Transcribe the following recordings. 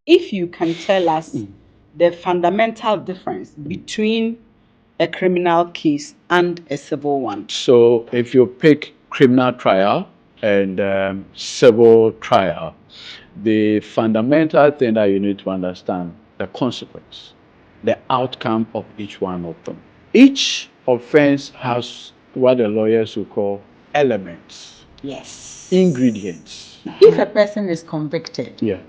if you can tell us the fundamental difference between a criminal case and a civil one. So if you pick criminal trial and civil trial, the fundamental thing that you need to understand, the consequence, the outcome of each one of them. Each offense has what the lawyers will call elements, Yes. ingredients. If a person is convicted, Yeah.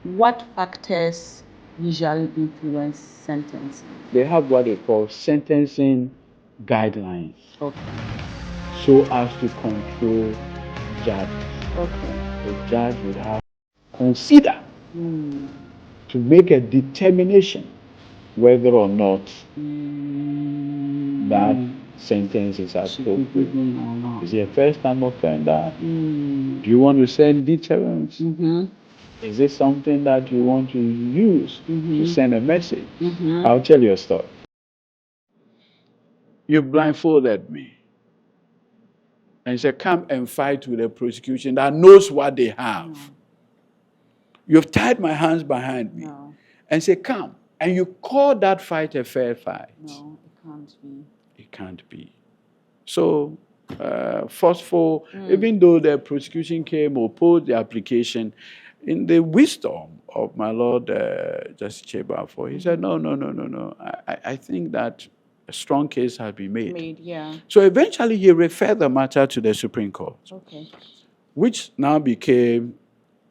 what factors usually influence sentencing? They have what they call sentencing guidelines. Okay. So as to control judges. Okay. The judge would have to consider to make a determination whether or not that sentence is appropriate. Is he a first-time offender? Do you want to send deterrence? Is this something that you want to use to send a message? I'll tell you a story. You blindfolded me and said, come and fight with a prosecution that knows what they have. You've tied my hands behind me and say, come. And you call that fight a fair fight. No, it can't be. It can't be. So, forceful, even though the prosecution came, opposed the application, in the wisdom of my Lord Justice Chebafo, he said, no. I think that a strong case has been made. Yeah. So eventually he referred the matter to the Supreme Court, which now became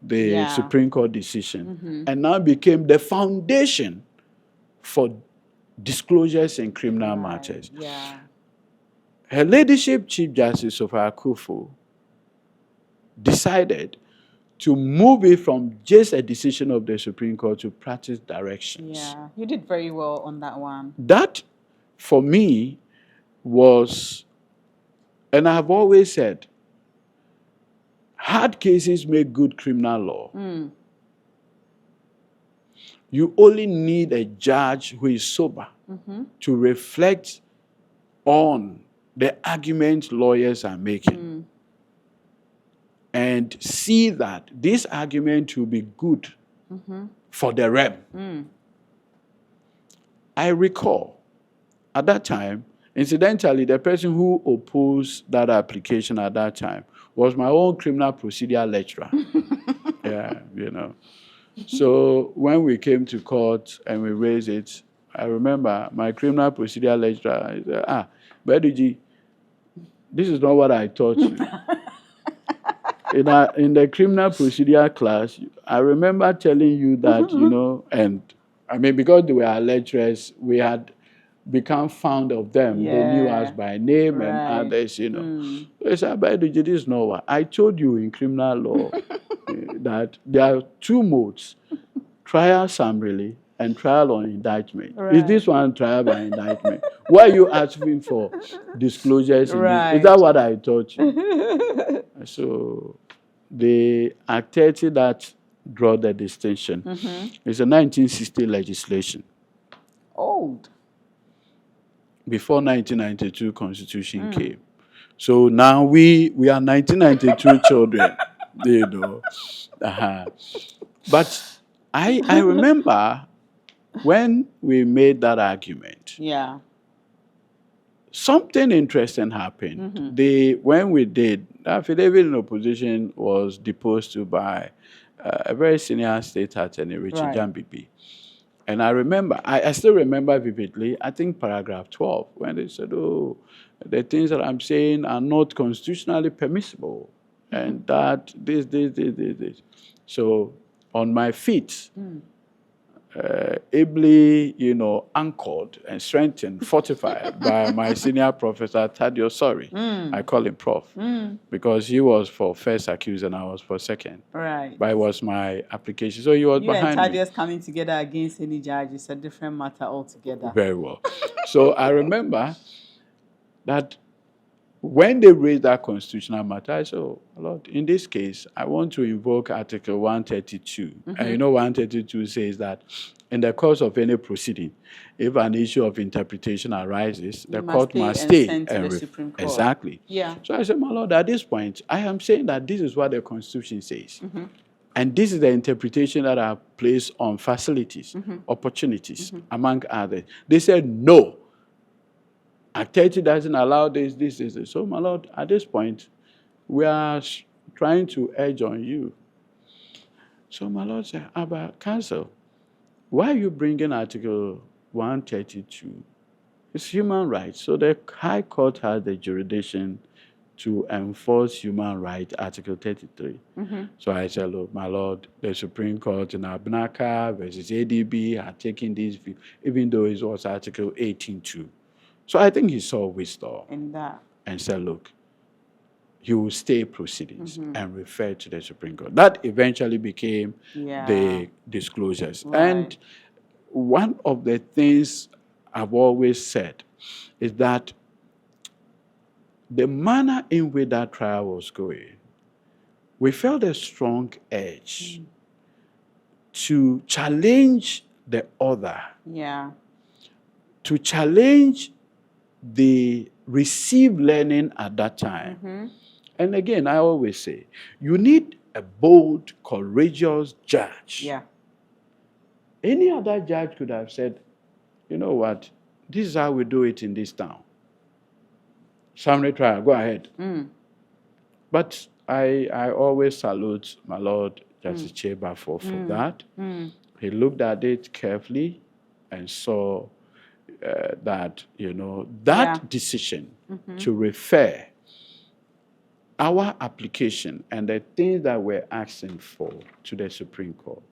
the Supreme Court decision and now became the foundation for disclosures in criminal matters. Yeah. Her Ladyship Chief Justice of Akufo decided to move it from just a decision of the Supreme Court to practice directions. Yeah, you did very well on that one. That, for me, was, and I've always said, hard cases make good criminal law. You only need a judge who is sober to reflect on the argument lawyers are making and see that this argument will be good for the realm. I recall at that time, incidentally, the person who opposed that application at that time was my own criminal procedure lecturer. So when we came to court and we raised it, I remember my criminal procedure lecturer said, but Edudzi, this is not what I taught you. In the criminal procedure class, I remember telling you that, and I mean, because they were our lecturers, we had become fond of them. They knew us by name and others, They said, but Edudzi, this is not what I told you in criminal law. That there are two modes, trial summary and trial on indictment. Is this one trial by indictment? Why are you asking for disclosures? Is that what I taught you? So the Act 30 that draw the distinction is a 1960 legislation. Old. Before 1992 Constitution came. So now we are 1992 children. But I remember when we made that argument, something interesting happened. When we did, the affidavit in opposition was deposed to by a very senior state attorney, Richard Jambibi. And I remember, I still remember vividly, I think paragraph 12, when they said, the things that I'm saying are not constitutionally permissible. And that this. So on my feet, ably, anchored and strengthened, fortified by my senior professor, Tadio Sorry. I call him Prof. Because he was for first accused and I was for second. Right. But it was my application. So he was behind me. You and Tadia's coming together against any judge is a different matter altogether. Very well. So I remember that when they raised that constitutional matter, I said, Lord, in this case, I want to invoke Article 132. And 132 says that in the course of any proceeding, if an issue of interpretation arises, the court must stay. And the Supreme Court. Exactly. Yeah. So I said, my Lord, at this point, I am saying that this is what the Constitution says. And this is the interpretation that are placed on facilities, opportunities, among others. They said, no, Act 30 doesn't allow this, this, this. So, my Lord, at this point, we are trying to urge on you. So, my Lord said, Abba, Council, why are you bringing Article 132? It's human rights. So, the High Court has the jurisdiction to enforce human rights, Article 33. So I said, look, my Lord, the Supreme Court in Abnaka versus ADB had taken this view, even though it was Article 18.2. So I think he saw wisdom In that. and said, look, he will stay proceedings and refer to the Supreme Court. That eventually became the disclosures. Right. And one of the things I've always said is that the manner in which that trial was going, we felt a strong urge to challenge the other, to challenge the received learning at that time. And again, I always say, you need a bold, courageous judge. Yeah. Any other judge could have said, you know what, this is how we do it in this town. Summary trial, go ahead. But I always salute my Lord Justice Cheba for that. He looked at it carefully and saw that, that decision to refer our application and the things that we're asking for to the Supreme Court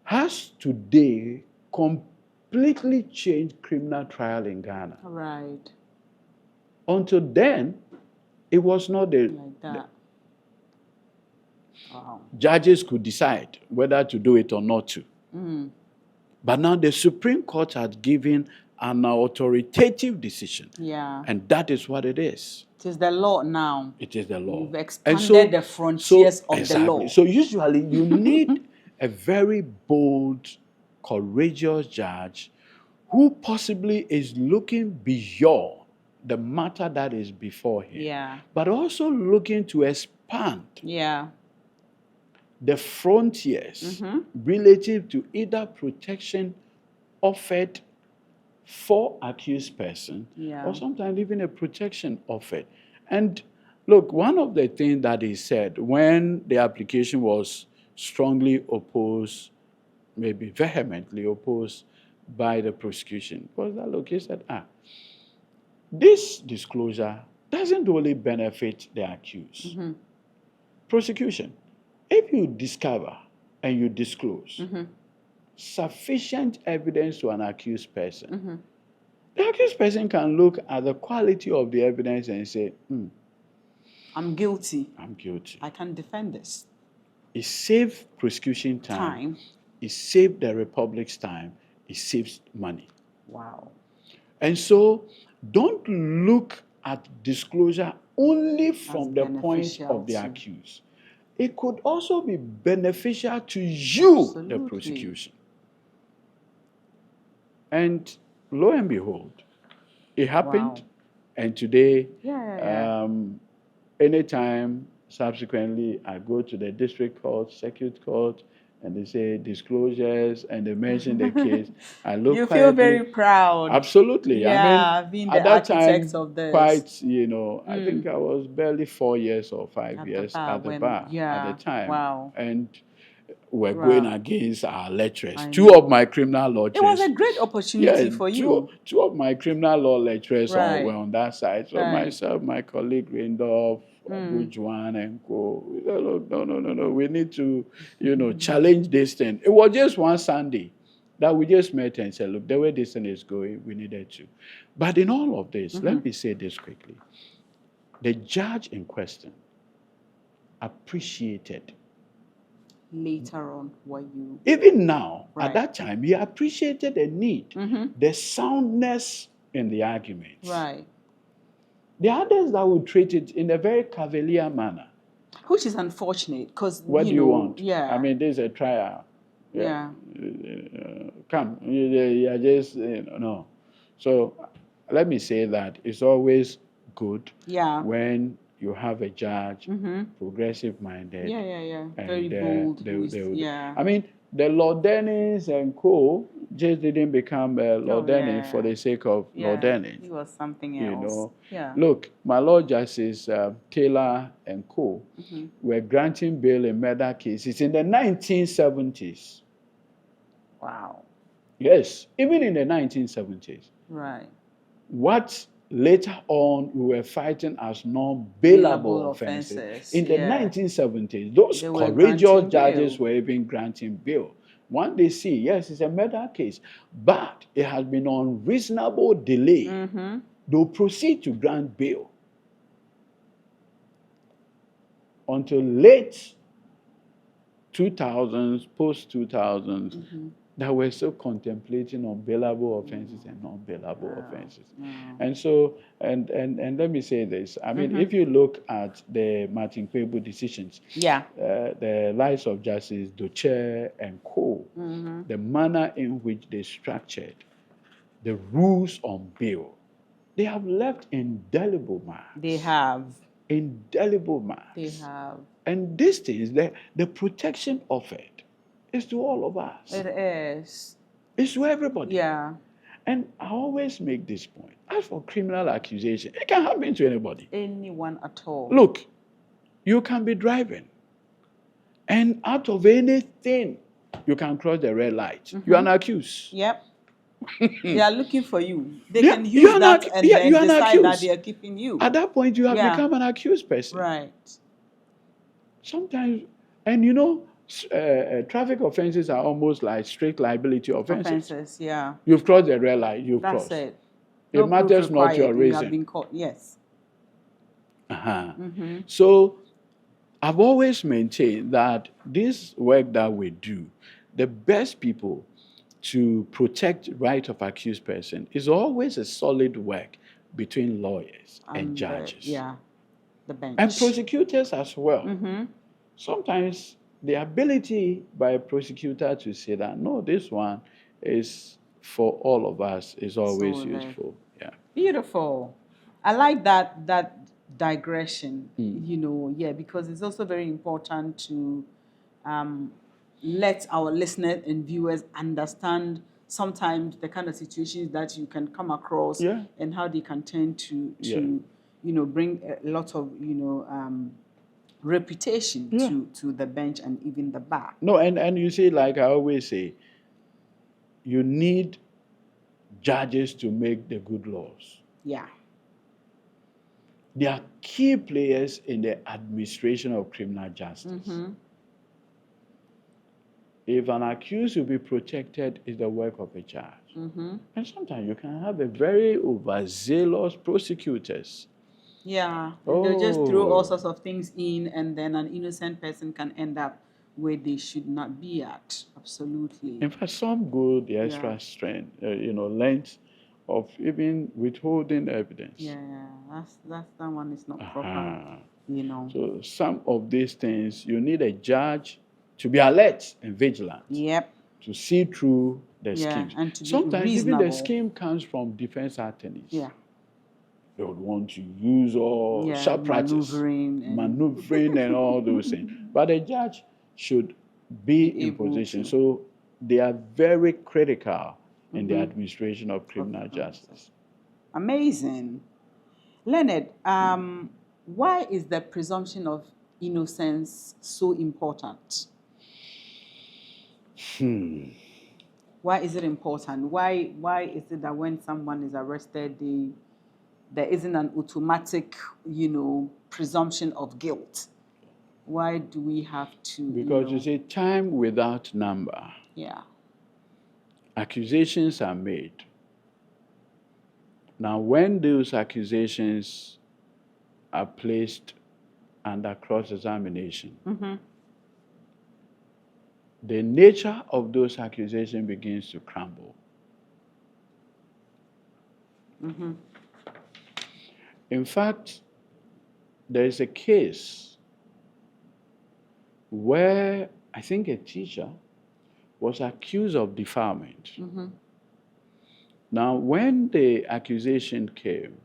has today completely changed criminal trial in Ghana. Right. Until then, it was not Like that. Wow. Judges could decide whether to do it or not to. But now the Supreme Court has given an authoritative decision. Yeah. And that is what it is. It is the law now. It is the law. You've expanded the frontiers of the law. So usually you need a very bold, courageous judge who possibly is looking beyond the matter that is before him, but also looking to expand the frontiers relative to either protection offered for accused person or sometimes even a protection offered. And look, one of the things that he said when the application was strongly opposed, maybe vehemently opposed by the prosecution, was that, look, he said, this disclosure doesn't only benefit the accused. Prosecution, if you discover and you disclose sufficient evidence to an accused person, the accused person can look at the quality of the evidence and say, I'm guilty. I'm guilty. I can defend this. It saves prosecution time. It saves the Republic's time. It saves money. Wow. And so don't look at disclosure only from the point of the accused. It could also be beneficial to you, the prosecution. And lo and behold, it happened. And today, anytime subsequently I go to the district court, circuit court, and they say disclosures, and they mention the case, I look. You feel very proud. Absolutely. Yeah, being the architect of this. Quite, I think I was barely 4 years or 5 years at the bar at the time. Wow. And we're going against our lecturers. Two of my criminal law lecturers. It was a great opportunity for you. Two of my criminal law lecturers were on that side. So myself, my colleague Randolph, Juan and co. No. We need to, challenge this thing. It was just one Sunday that we just met and said, look, the way this thing is going, we needed to. But in all of this, let me say this quickly. The judge in question appreciated. Later on, what you... Even now, at that time, he appreciated the need, the soundness in the argument. Right. The others that would treat it in a very cavalier manner. Which is unfortunate, because, what do you want? Yeah. I mean, there's a trial. Come, you are just, no. So let me say that it's always good when you have a judge, progressive-minded. Yeah. And Very bold. I mean, the Lord Dennis and co. just didn't become Lord Dennis for the sake of Lord Dennis. He was something You else. know, Yeah. look, my Lord Justice Taylor and co. were granting bail in murder cases in the 1970s. Wow. Yes, even in the 1970s. Right. What later on we were fighting as non-bailable offenses. In the 1970s, those courageous judges were even granting bail. When they see, yes, it's a murder case, but it has been on reasonable delay, they'll proceed to grant bail. Until late 2000s, post-2000s, that we're still contemplating on bailable offenses and non-bailable offenses. And so, and let me say this. I mean, if you look at the Martin Kwebu decisions, the lives of Justice Doche and co., the manner in which they structured the rules on bail, they have left indelible marks. They have. Indelible marks. They have. And these things, the protection of it is to all of us. It is. It's to everybody. Yeah. And I always make this point. As for criminal accusation, it can happen to anybody. Anyone at all. Look, you can be driving, and out of anything, you can cross the red light. You are an accused. Yep. They are looking for you. They can use that and then decide that they are keeping you. At that point, you have become an accused person. Right. Sometimes, and you know, traffic offenses are almost like strict liability offenses. Yeah. You've crossed the red light. You've crossed. That's it. It matters not your reason. You have been caught. Yes. So, I've always maintained that this work that we do, the best people to protect right of accused person is always a solid work between lawyers and judges. The bench. And prosecutors as well. Sometimes the ability by a prosecutor to say that, no, this one is for all of us is always useful. Yeah. Beautiful. I like that digression, because it's also very important to let our listeners and viewers understand sometimes the kind of situations that you can come across and how they can tend to bring a lot of, reputation to the bench and even the bar. No, and you see, like I always say, you need judges to make the good laws. Yeah. They are key players in the administration of criminal justice. If an accused will be protected, is the work of a judge. And sometimes you can have a very overzealous prosecutors. Yeah, they'll just throw all sorts of things in, and then an innocent person can end up where they should not be at. Absolutely. In fact, some go the extra strength, length of even withholding evidence. Yeah, that one is not proper. So some of these things, you need a judge to be alert and vigilant. Yep. To see through the schemes. And to sometimes be reasonable. Even the scheme comes from defense attorneys. Yeah. They would want to use all sharp practice, maneuvering and all those things. But the judge should be in position. So they are very critical in the administration of criminal justice. Amazing. Leonard, why is the presumption of innocence so important? Why is it important? Why is it that when someone is arrested, there isn't an automatic, presumption of guilt? Why do we have to? Because you see, time without number. Yeah. Accusations are made. Now, when those accusations are placed under cross-examination, the nature of those accusations begins to crumble. In fact, there is a case where I think a teacher was accused of defilement. Now, when the accusation came,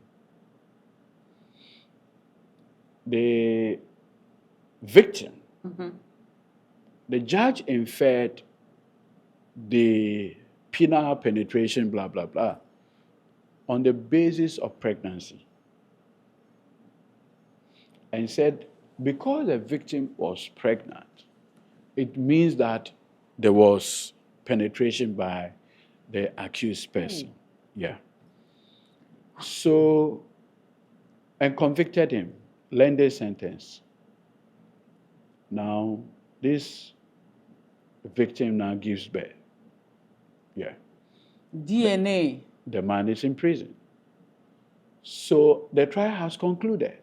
the victim, the judge inferred the penile penetration, blah, blah, blah, on the basis of pregnancy. And said, because the victim was pregnant, it means that there was penetration by the accused person. Yeah. So, and convicted him, lengthy sentence. Now, this victim now gives birth. Yeah. DNA. The man is in prison. So the trial has concluded.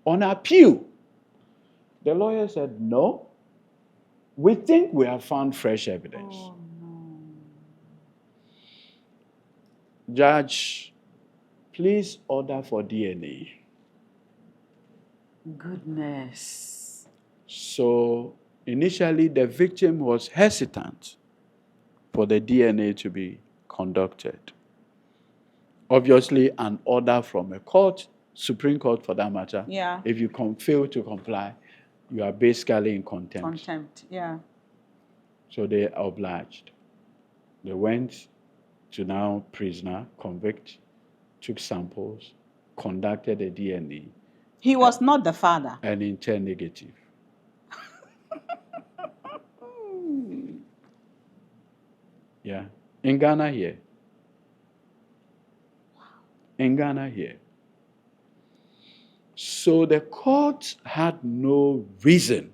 On appeal, the lawyer said, no, we think we have found fresh evidence. Oh, no. Judge, please order for DNA. Goodness. So initially, the victim was hesitant for the DNA to be conducted. Obviously, an order from a court, Supreme Court for that matter, if you fail to comply, you are basically in contempt. Contempt, yeah. So they obliged. They went to now prisoner, convict, took samples, conducted a DNA. He was not the father. And in turn negative. Yeah. In Ghana here. In Ghana here. So the court had no reason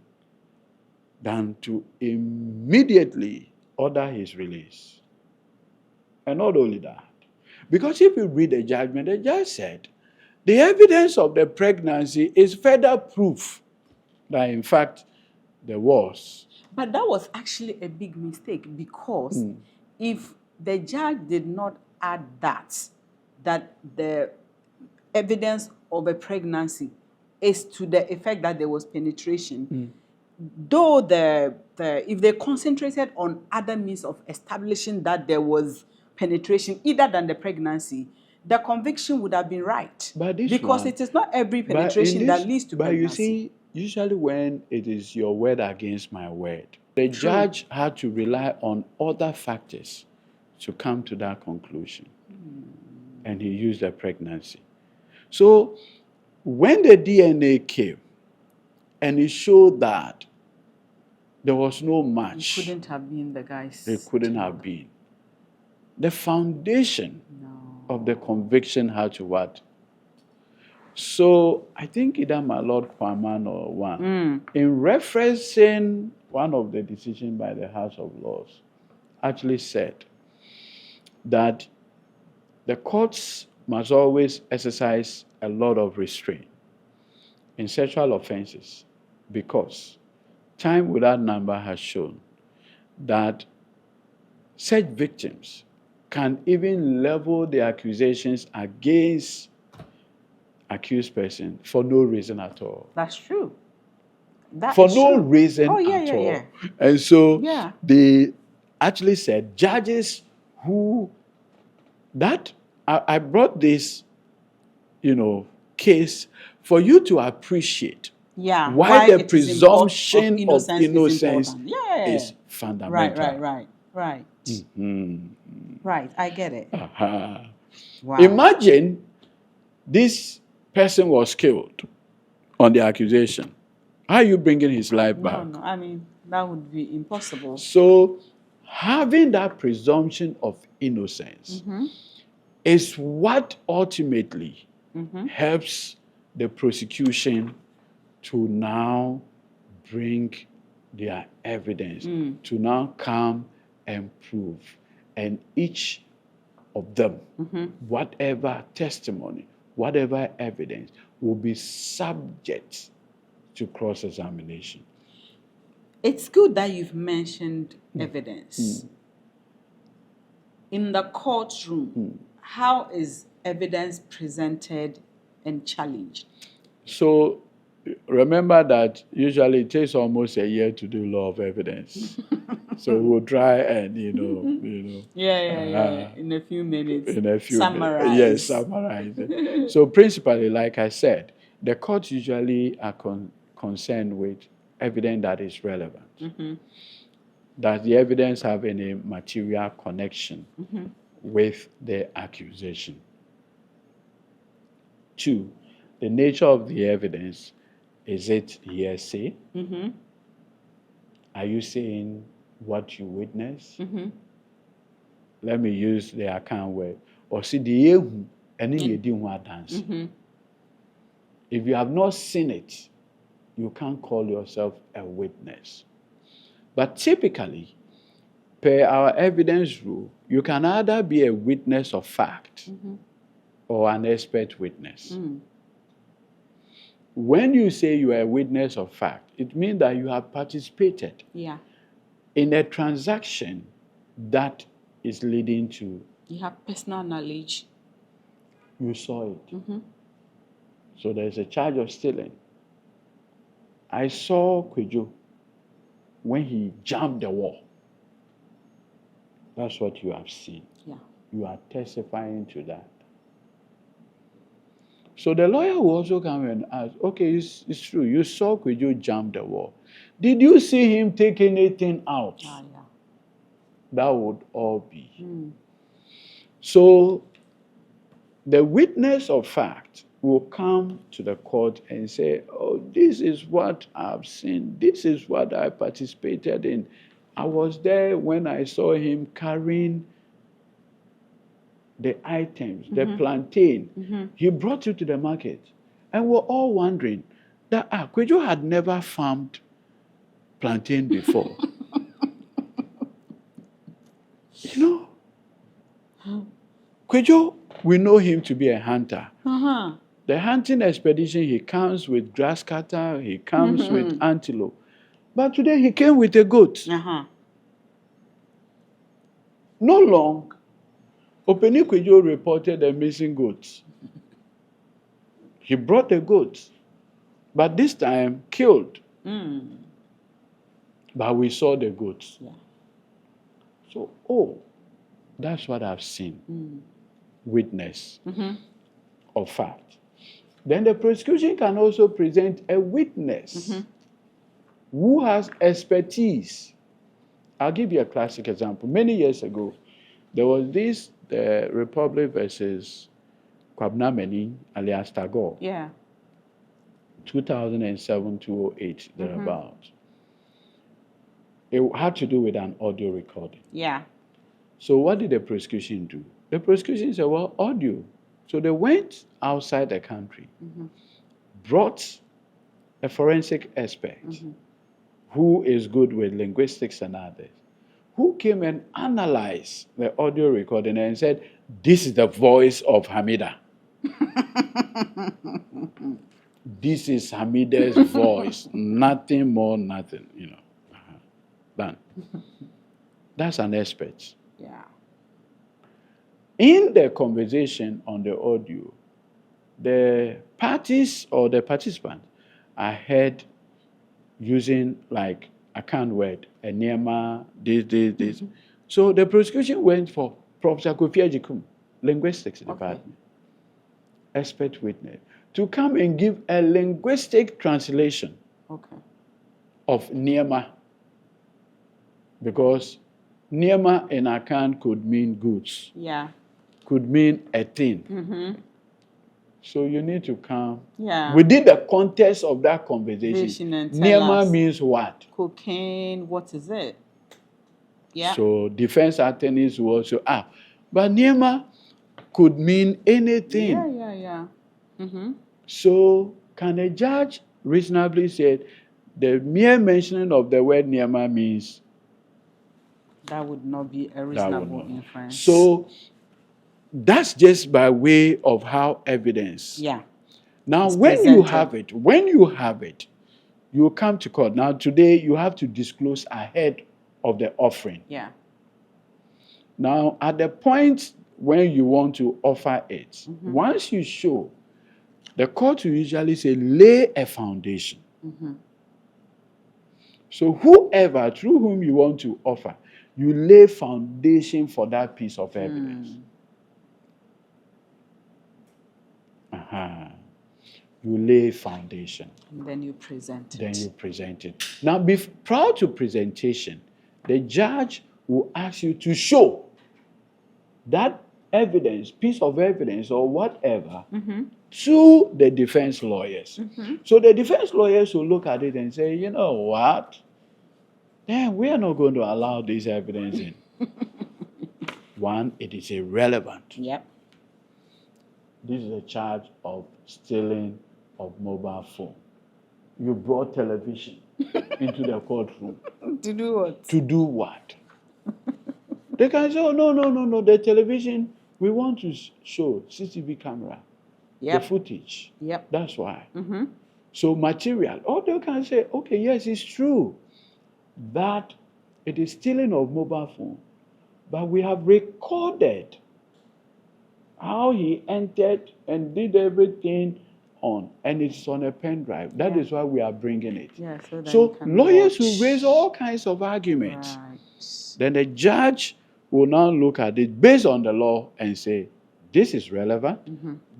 than to immediately order his release. And not only that, because if you read the judgment, the judge said, the evidence of the pregnancy is further proof that in fact there was. But that was actually a big mistake, because if the judge did not add that the evidence of a pregnancy is to the effect that there was penetration, though if they concentrated on other means of establishing that there was penetration, other than the pregnancy, the conviction would have been right. Because it is not every penetration that leads to pregnancy. But you see, usually when it is your word against my word, the judge had to rely on other factors to come to that conclusion. And he used the pregnancy. So when the DNA came and it showed that there was no match. It couldn't have been the guy's. It couldn't have been. The foundation of the conviction had to what? So I think either my Lord Kwaman or one, in referencing one of the decisions by the House of Laws, actually said that the courts must always exercise a lot of restraint in sexual offenses, because time without number has shown that such victims can even level the accusations against accused person for no reason at all. That's true. For no reason at all. Yeah. And so they actually said judges who I brought this, case for you to appreciate why the presumption of innocence is fundamental. Right. Right, I get it. Wow. Imagine this person was killed on the accusation. How are you bringing his life back? No, I mean, that would be impossible. So having that presumption of innocence is what ultimately helps the prosecution to now bring their evidence, to now come and prove. And each of them, whatever testimony, whatever evidence, will be subject to cross-examination. It's good that you've mentioned evidence. In the courtroom, how is evidence presented and challenged? So remember that usually it takes almost a year to do law of evidence. So we'll try and, in a few minutes. Summarize. Yes, summarize it. So principally, like I said, the courts usually are concerned with evidence that is relevant. Does the evidence have any material connection with the accusation? 2, the nature of the evidence. Is it hearsay? Are you saying what you witnessed? Let me use the account word. Or see the yehu and you didn't dance. If you have not seen it, you can't call yourself a witness. But typically, per our evidence rule, you can either be a witness of fact or an expert witness. When you say you are a witness of fact, it means that you have participated in a transaction that is leading to... You have personal knowledge. You saw it. So there's a charge of stealing. I saw Kwejo when he jumped the wall. That's what you have seen. You are testifying to that. So the lawyer will also come and ask, okay, it's true, you saw Kwejo jump the wall. Did you see him take anything out? That would all be. So the witness of fact will come to the court and say, oh, this is what I've seen. This is what I participated in. I was there when I saw him carrying the items, the plantain. He brought it to the market. And we're all wondering that Kwejo had never farmed plantain before. You know, Kwejo, we know him to be a hunter. The hunting expedition, he comes with grass cutter, he comes with antelope. But today he came with a goat. No long, Openi Kwejo reported a missing goat. He brought the goat, but this time killed. But we saw the goat. So, that's what I've seen. Witness of fact. Then the prosecution can also present a witness who has expertise. I'll give you a classic example. Many years ago, there was this Republic versus Kwabena Meni, alias Tagore. 2007-2008, thereabouts. It had to do with an audio recording. So what did the prosecution do? The prosecution said, well, audio. So they went outside the country, brought a forensic expert who is good with linguistics and others, who came and analyzed the audio recording and said, this is the voice of Hamida. This is Hamida's voice. Nothing more, nothing, Done. That's an expert. In the conversation on the audio, the parties or the participants are heard using like account word, enema, this. So the prosecution went for Professor Kofi Ajikum, linguistics department, expert witness, to come and give a linguistic translation of Niema. Because Niema in account could mean goods. Could mean a thing. So you need to come within the context of that conversation. Niema means what? Cocaine, what is it? So defense attorneys will also, but Niema could mean anything. So can a judge reasonably say the mere mentioning of the word Niema means? That would not be a reasonable inference. So that's just by way of how evidence. Now, it's when presented. you have it, you come to court. Now, today you have to disclose ahead of the offering. Now, at the point when you want to offer it, once you show, the court will usually say, lay a foundation. So whoever, through whom you want to offer, you lay foundation for that piece of evidence. You lay foundation. And then you present it. Then you present it. Now, prior to presentation, the judge will ask you to show that evidence, piece of evidence or whatever, to the defense lawyers. So the defense lawyers will look at it and say, you know what? Then we are not going to allow this evidence in. One, it is irrelevant. Yep. This is a charge of stealing of mobile phone. You brought television into the courtroom. To do what? To do what? They can say, oh, no, the television, we want to show CCTV camera, the footage. Yep. That's why. So material. Or they can say, okay, yes, it's true that it is stealing of mobile phone, but we have recorded how he entered and did everything on, and it's on a pen drive. That is why we are bringing it. Yeah, so lawyers will raise all kinds of arguments. Right. Then the judge will now look at it based on the law and say, this is relevant,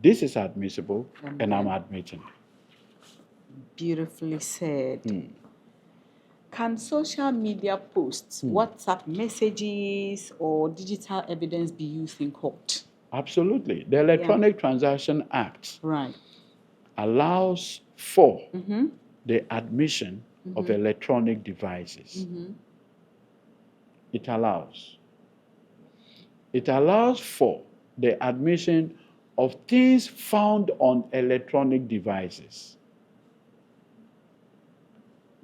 this is admissible, and I'm admitting it. Beautifully said. Can social media posts, WhatsApp messages, or digital evidence be used in court? Absolutely. The Electronic Transaction Act right. allows for the admission of electronic devices. It allows. It allows for the admission of things found on electronic devices.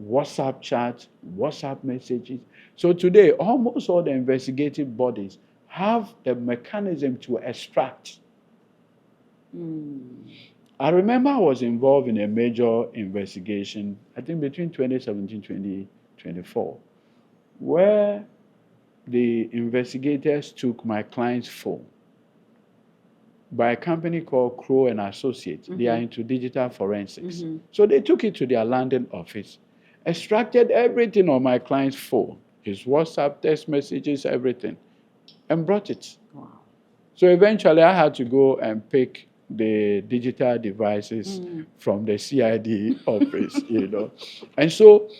WhatsApp chats, WhatsApp messages. So today, almost all the investigative bodies have the mechanism to extract. I remember I was involved in a major investigation, I think between 2017 and 2024, where the investigators took my client's phone by a company called Crow and Associates. They are into digital forensics. So they took it to their London office, extracted everything on my client's phone, his WhatsApp, text messages, everything, and brought it. Wow. So eventually I had to go and pick the digital devices from the CID office, And so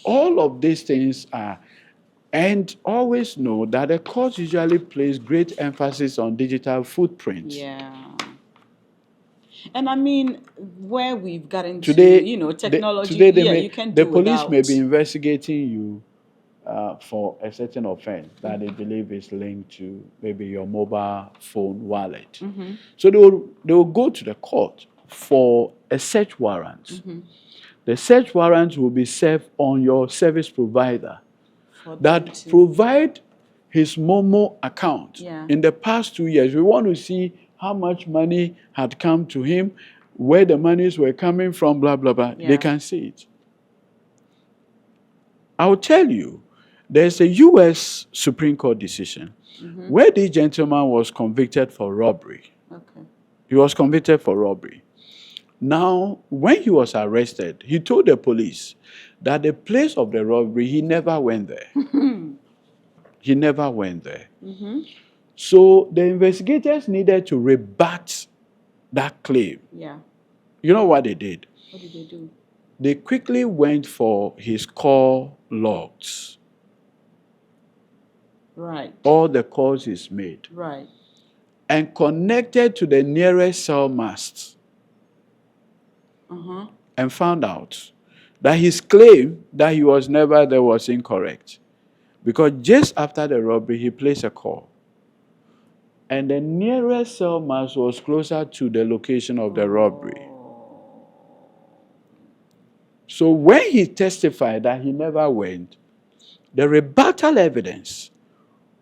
all of these things are, and always know that the court usually place great emphasis on digital footprints. Yeah. And I mean, where we've gotten today, to, technology, you can do the police without. may be investigating you for a certain offense that they believe is linked to maybe your mobile phone wallet. So they will go to the court for a search warrant. The search warrant will be served on your service provider that provide his Momo account. In the past 2 years, we want to see how much money had come to him, where the monies were coming from, blah, blah, blah. They can see it. I'll tell you, there's a U.S. Supreme Court decision where this gentleman was convicted for robbery. Okay. He was convicted for robbery. Now, when he was arrested, he told the police that the place of the robbery, he never went there. He never went there. So the investigators needed to rebut that claim. Yeah. You know what they did? What did they do? They quickly went for his call logs. Right. All the calls he's made. Right. And connected to the nearest cell mast. And found out that his claim that he was never there was incorrect. Because just after the robbery, he placed a call. And the nearest cell mast was closer to the location of the robbery. So when he testified that he never went, the rebuttal evidence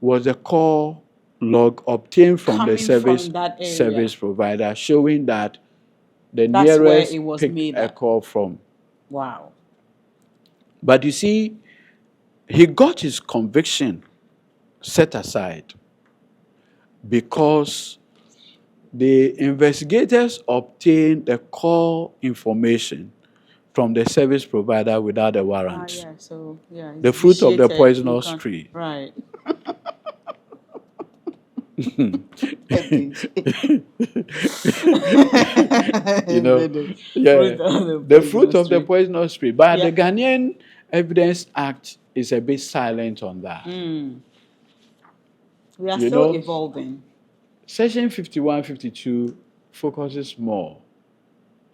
was a call log obtained from the service provider showing that the nearest picked a call from. Wow. But you see, he got his conviction set aside because the investigators obtained the call information from the service provider without a warrant. So, the fruit of the poisonous tree. Right. You know, yeah, the fruit of the poisonous tree. But the Ghanaian Evidence Act is a bit silent on that. We are still evolving. Section 51, 52 focuses more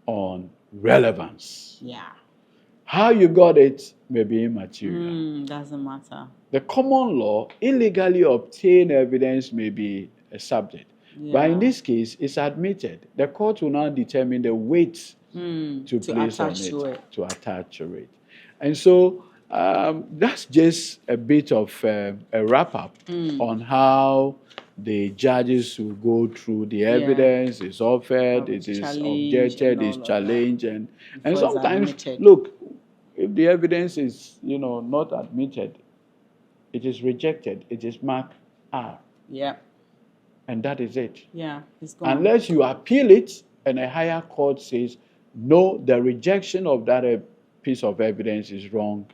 on relevance. Yeah. How you got it may be immaterial. Doesn't matter. The common law, illegally obtained evidence may be a subject. Yeah. But in this case, it's admitted. The court will now determine the weight to place on it, to attach to it. And so that's just a bit of a wrap-up on how the judges will go through the evidence, is offered, it is objected, is challenged, and sometimes, look, if the evidence is, not admitted, it is rejected, it is marked R. Yeah. And that is it. Yeah, it's gone. Unless you appeal it and a higher court says, no, the rejection of that piece of evidence is wrong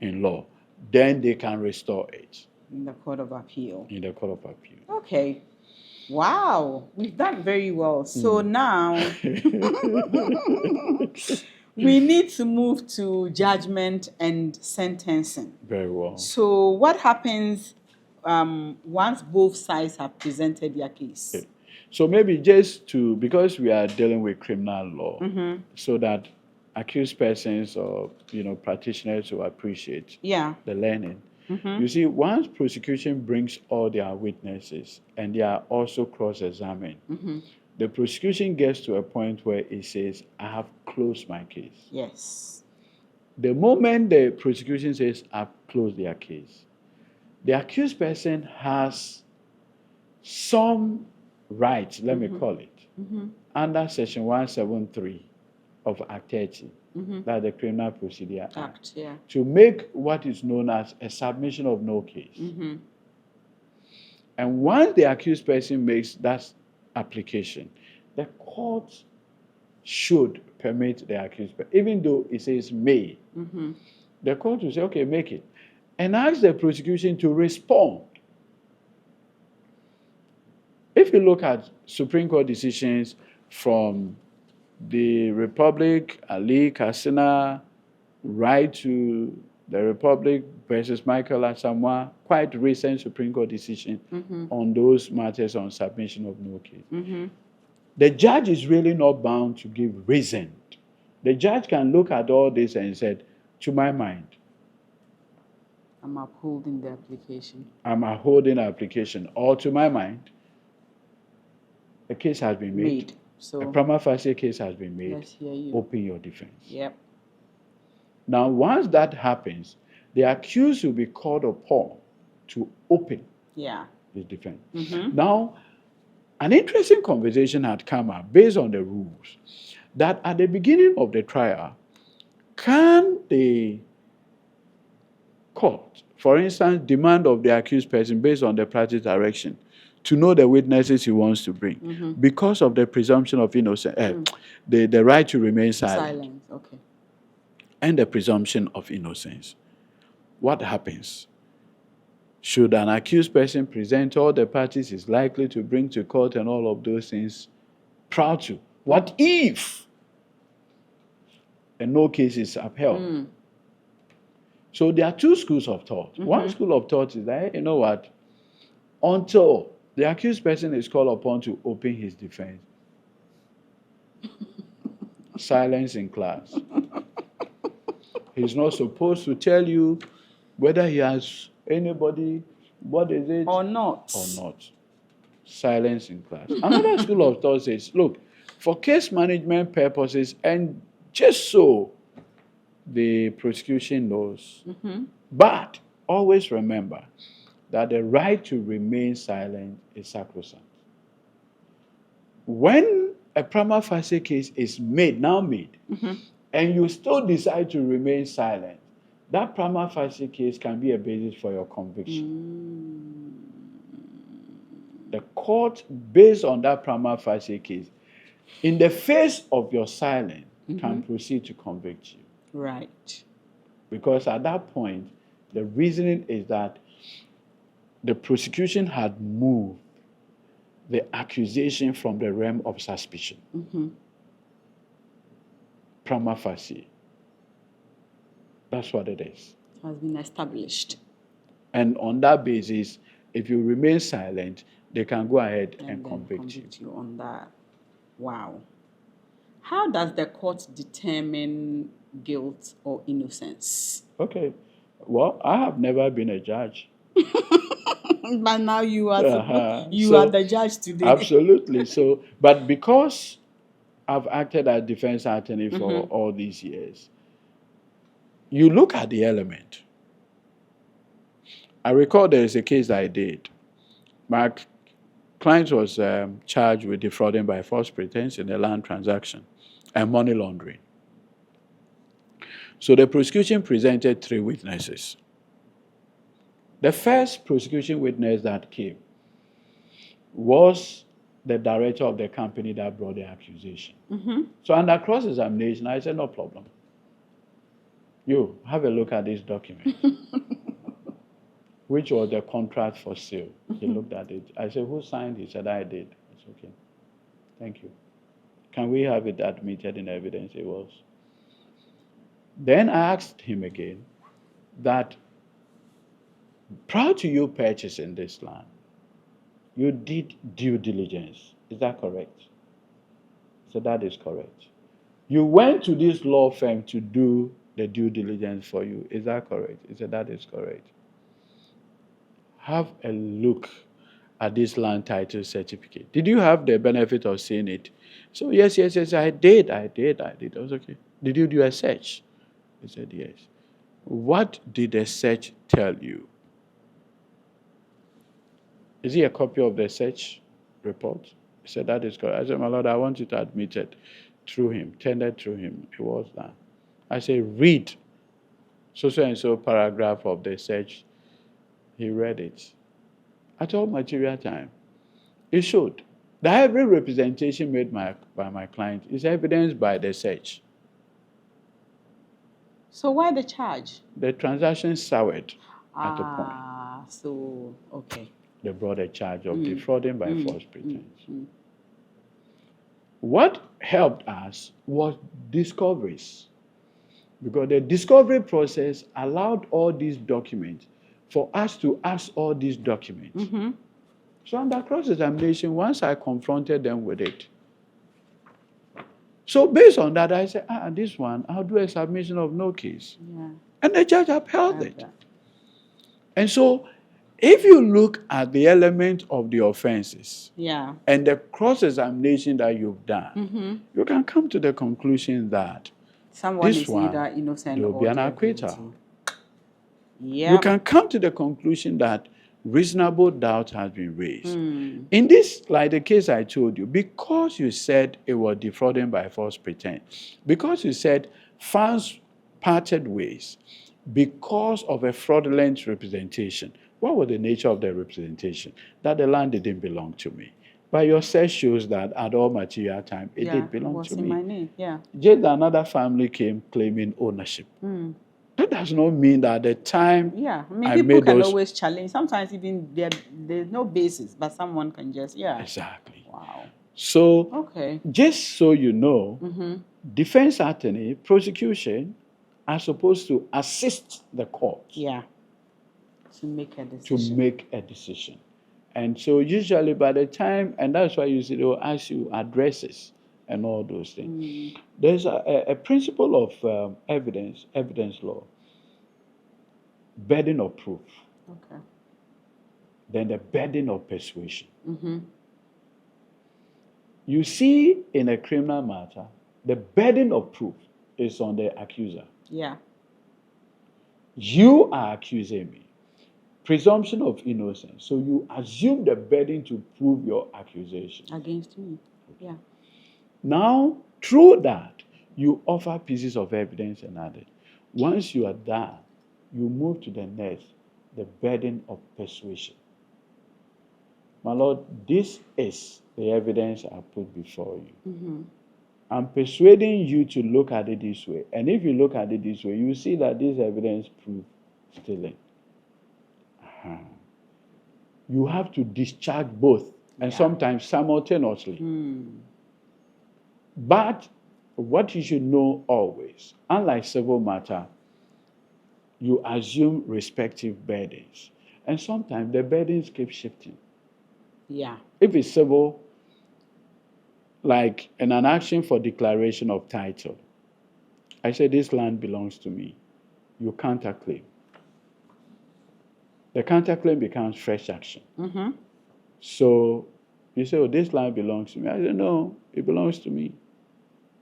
in law, then they can restore it. In the Court of Appeal. In the Court of Appeal. Okay. Wow. We've done very well. So now we need to move to judgment and sentencing. Very well. So what happens once both sides have presented their case? Okay. So maybe just because we are dealing with criminal law, so that accused persons or practitioners will appreciate the learning. You see, once prosecution brings all their witnesses and they are also cross-examined, the prosecution gets to a point where it says, I have closed my case. Yes. The moment the prosecution says, I've closed their case, the accused person has some rights, let me call it, under Section 173 of Act 30, that's the Criminal Procedure Act, to make what is known as a submission of no case. And once the accused person makes that application, the court should permit the accused person, even though it says may, the court will say, okay, make it, and ask the prosecution to respond. If you look at Supreme Court decisions from the Republic, Ali Kassina, right to the Republic versus Michael Asamoah, quite recent Supreme Court decision on those matters on submission of no case. The judge is really not bound to give reason. The judge can look at all this and said, to my mind, I'm upholding the application. I'm upholding the application. Or to my mind, a case has been made. So a prima facie case has been made. Let's hear you. Open your defense. Yep. Now, once that happens, the accused will be called upon to open his defense. Now, an interesting conversation had come up based on the rules that at the beginning of the trial, can the court, for instance, demand of the accused person based on the practice direction to know the witnesses he wants to bring because of the presumption of innocence, the right to remain silent. Okay. And the presumption of innocence. What happens? Should an accused person present all the parties he's likely to bring to court and all of those things proud to? What if a no case is upheld? So there are two schools of thought. One school of thought is that, you know what, until the accused person is called upon to open his defense, silence in class. He's not supposed to tell you whether he has anybody, what is it? Or not. Silence in class. Another school of thought says, look, for case management purposes, and just so the prosecution knows, but always remember that the right to remain silent is sacrosanct. When a prima facie case is made, and you still decide to remain silent, that prima facie case can be a basis for your conviction. The court, based on that prima facie case, in the face of your silence, can proceed to convict you. Right. Because at that point, the reasoning is that the prosecution had moved the accusation from the realm of suspicion. Prima facie. That's what it is. Has been established. And on that basis, if you remain silent, they can go ahead and convict you on that. Wow. How does the court determine guilt or innocence? Okay. Well, I have never been a judge. But now you are you are the judge today. Absolutely. So, but because I've acted as defense attorney for all these years, you look at the element. I recall there is a case I did. My client was charged with defrauding by false pretense in a land transaction and money laundering. So the prosecution presented 3 witnesses. The first prosecution witness that came was the director of the company that brought the accusation. So under cross-examination, I said, no problem. You, have a look at this document, which was the contract for sale. He looked at it. I said, who signed? He said, I did. I said, okay, thank you. Can we have it admitted in evidence? It was. Then I asked him again that prior to you purchasing this land, you did due diligence. Is that correct? So that is correct. You went to this law firm to do the due diligence for you. Is that correct? He said, that is correct. Have a look at this land title certificate. Did you have the benefit of seeing it? So yes, I did. I was okay. Did you do a search? He said, yes. What did the search tell you? Is he a copy of the search report? He said, that is correct. I said, my Lord, I want you to admit it through him, tendered through him. It was that. I said, read so and so paragraph of the search. He read it. At all material time, it showed that every representation made by my client is evidenced by the search. So why the charge? The transaction soured at a point. So, okay. They brought a charge of defrauding by false pretense. What helped us was discoveries. Because the discovery process allowed all these documents for us to ask all these documents. So under cross-examination, once I confronted them with it, so based on that, I said, this one, I'll do a submission of no case. Yeah. And the judge upheld it. And so if you look at the element of the offenses and the cross-examination that you've done, you can come to the conclusion that someone is either innocent or be an acquittal. Yeah. You can come to the conclusion that reasonable doubt has been raised. In this, like the case I told you, because you said it was defrauding by false pretense, because you said funds parted ways because of a fraudulent representation, what was the nature of the representation? That the land didn't belong to me. But your search shows that at all material time, it did belong to me. In my name. Yeah. Just another family came claiming ownership. That does not mean that at the time people can always challenge. Sometimes even there's no basis, but someone can just, Exactly. Wow. So, just so you know, defense attorney, prosecution are supposed to assist the court. To make a decision. And so usually by the time, and that's why you see they'll ask you addresses and all those things. There's a principle of evidence law, burden of proof, then the burden of persuasion. You see, in a criminal matter, the burden of proof is on the accuser. You are accusing me. Presumption of innocence. So you assume the burden to prove your accusation against me. Now, through that, you offer pieces of evidence and others. Once you are done, you move to the next, the burden of persuasion. My Lord, this is the evidence I put before you. I'm persuading you to look at it this way. And if you look at it this way, you see that this evidence proves stealing. You have to discharge both and sometimes simultaneously. But what you should know always, unlike civil matter, you assume respective burdens. And sometimes the burdens keep shifting. Yeah. If it's civil, like in an action for declaration of title, I say this land belongs to me. You counterclaim. The counterclaim becomes fresh action. So you say, oh, this land belongs to me. I say, no, it belongs to me.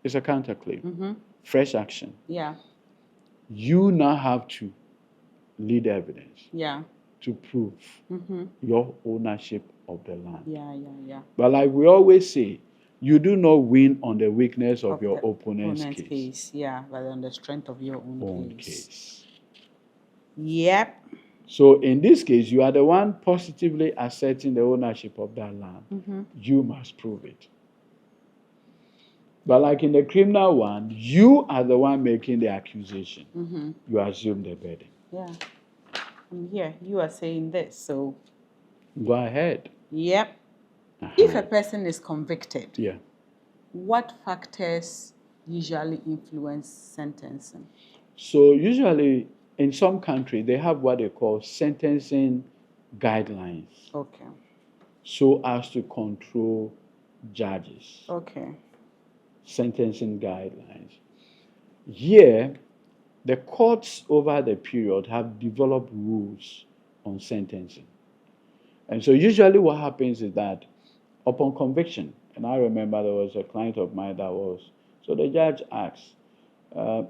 It's a counterclaim. Fresh action. Yeah. You now have to lead evidence. Yeah. To prove your ownership of the land. Yeah. But like we always say, you do not win on the weakness of your opponent's case. Yeah, but on the strength of your own case. Yep. So in this case, you are the one positively asserting the ownership of that land. You must prove it. But like in the criminal one, you are the one making the accusation. You assume the burden. Yeah. I'm here. You are saying this, so go ahead. Yep. If a person is convicted, what factors usually influence sentencing? So usually in some countries, they have what they call sentencing guidelines. Okay. So as to control judges. Okay. Sentencing guidelines. Here, the courts over the period have developed rules on sentencing. And so usually what happens is that upon conviction, and I remember there was a client of mine that was, so the judge asked,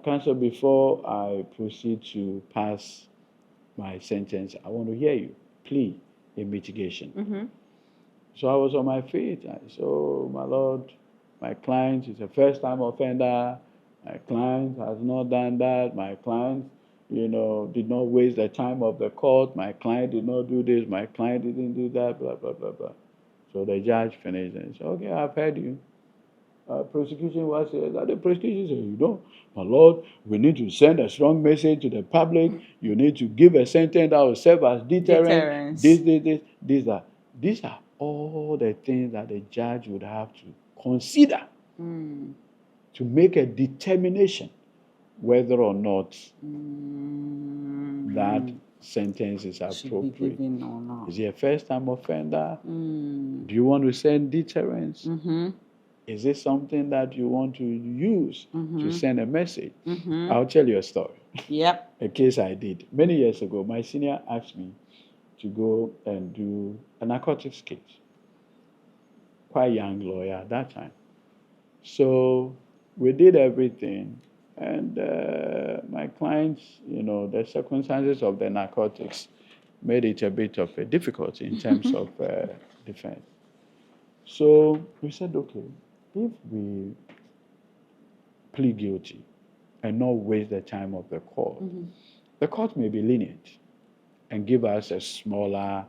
counsel, before I proceed to pass my sentence, I want to hear you plea in mitigation. So I was on my feet. I said, oh, my Lord, my client is a first-time offender. My client has not done that. My client, did not waste the time of the court. My client did not do this. My client didn't do that, blah, blah, blah, blah. So the judge finished and said, okay, I've heard you. Prosecution was that the prosecution said, my Lord, we need to send a strong message to the public. You need to give a sentence that will serve as deterrent. These are all the things that the judge would have to consider to make a determination whether or not that sentence is appropriate. Or not. Is he a first-time offender? Do you want to send deterrence? Is it something that you want to use to send a message? I'll tell you a story. Yep. A case I did. Many years ago, my senior asked me to go and do a narcotics case. Quite young lawyer at that time. So we did everything. And my clients, the circumstances of the narcotics made it a bit of a difficulty in terms of defense. So we said, okay, if we plead guilty and not waste the time of the court may be lenient and give us a smaller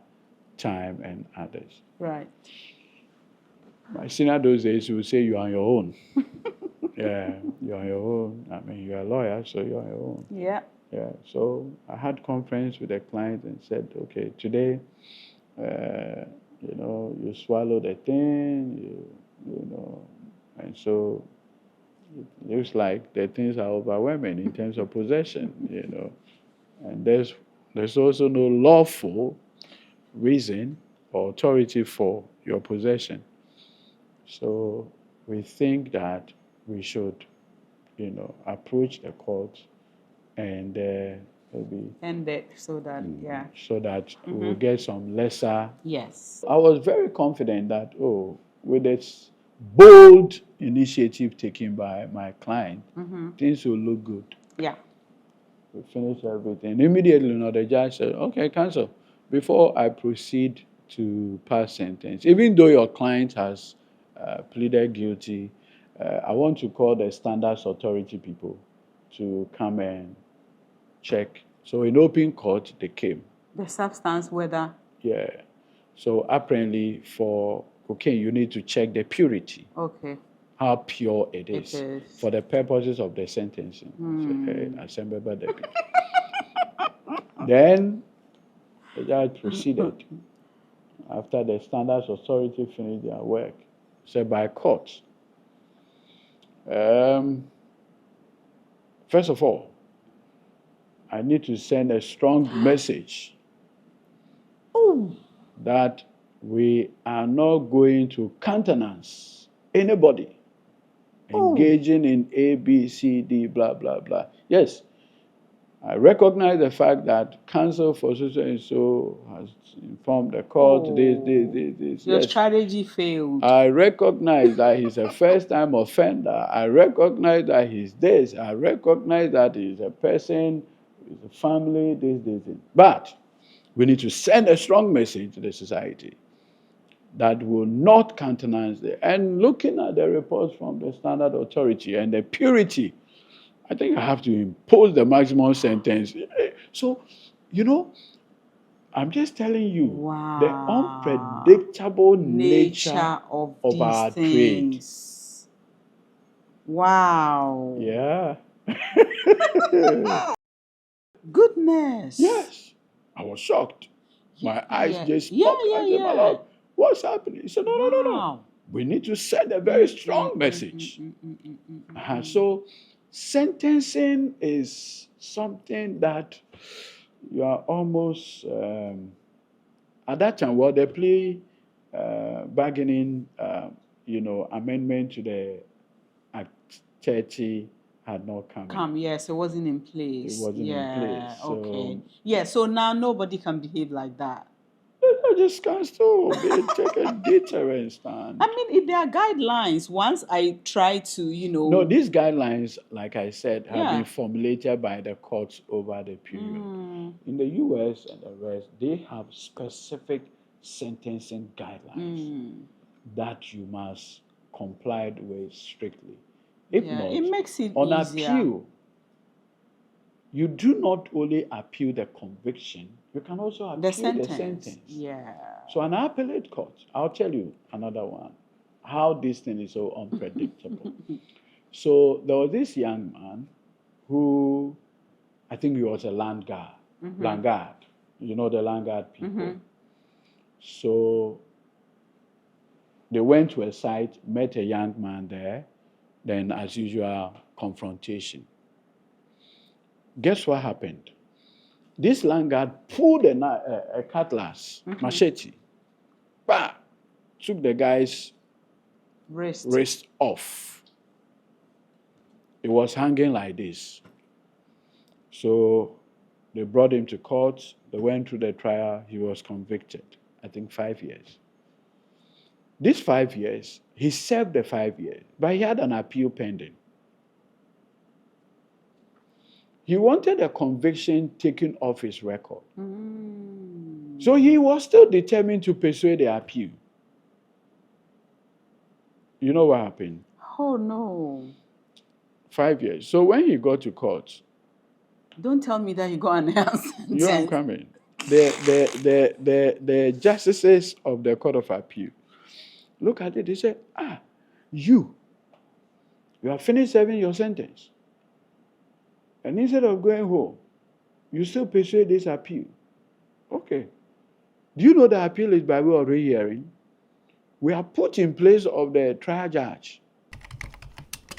time and others. Right. My senior those days would say, you're on your own. Yeah, you're on your own. I mean, you're a lawyer, so you're on your own. Yeah. Yeah. So I had conference with the client and said, okay, today, you swallow the thing, and so it looks like the things are overwhelming in terms of possession, and there's also no lawful reason or authority for your possession. So we think that we should, approach the court and maybe end it so that so that we will get some lesser. Yes. I was very confident that with this bold initiative taken by my client, things will look good. Yeah. We finished everything. Immediately, the judge said, okay, counsel, before I proceed to pass sentence, even though your client has pleaded guilty, I want to call the standards authority people to come and check. So in open court, they came. The substance, whether? Yeah. So apparently for cocaine, you need to check the purity. Okay. How pure it is. For the purposes of the sentencing. Then the judge proceeded. after the Standards Authority finished their work. Said by court. First of all, I need to send a strong message that we are not going to countenance anybody engaging in A, B, C, D, blah, blah, blah. Yes, I recognize the fact that counsel for so and so has informed the court this. Your yes. strategy failed. I recognize that he's a first-time offender. I recognize that he's this. I recognize that he's a person, he's a family, this. But we need to send a strong message to the society that will not countenance it. And looking at the reports from the Standard Authority and the purity, I think I have to impose the maximum sentence. So, I'm just telling you the unpredictable nature of our trade. Wow. Yeah. Goodness. Yes. I was shocked. My eyes just popped. I said, my Lord, what's happening? He said, no. We need to send a very strong message. So sentencing is something that you are almost, at that time, the plea bargaining, amendment to the Act 30 had not come. Yes, it wasn't in place. It wasn't in place. So, okay. Yeah, so now nobody can behave like that. I just can't stop. They take a deterrent stand. I mean, if there are guidelines, once I try to, No, these guidelines, like I said, have been formulated by the courts over the period. In the U.S. and the rest, they have specific sentencing guidelines that you must comply with strictly. If not, it makes it on easier. appeal, you do not only appeal the conviction, you can also appeal the sentence. Yeah. So an appellate court, I'll tell you another one, how this thing is so unpredictable. So there was this young man who, I think he was a land guard. You know the land guard people. So they went to a site, met a young man there, then as usual, confrontation. Guess what happened? This land guard pulled a cutlass, machete, took the guy's wrist off. It was hanging like this. So they brought him to court. They went through the trial. He was convicted, I think 5 years. These 5 years, he served the 5 years, but he had an appeal pending. He wanted a conviction taken off his record. So he was still determined to pursue the appeal. You know what happened? Oh, no. 5 years. So when he got to court... Don't tell me that you got an answer. You are coming. The justices of the Court of Appeal look at it, they say, you have finished serving your sentence. And instead of going home, you still pursue this appeal. Okay. Do you know the appeal is by way of rehearing? We are put in place of the trial judge.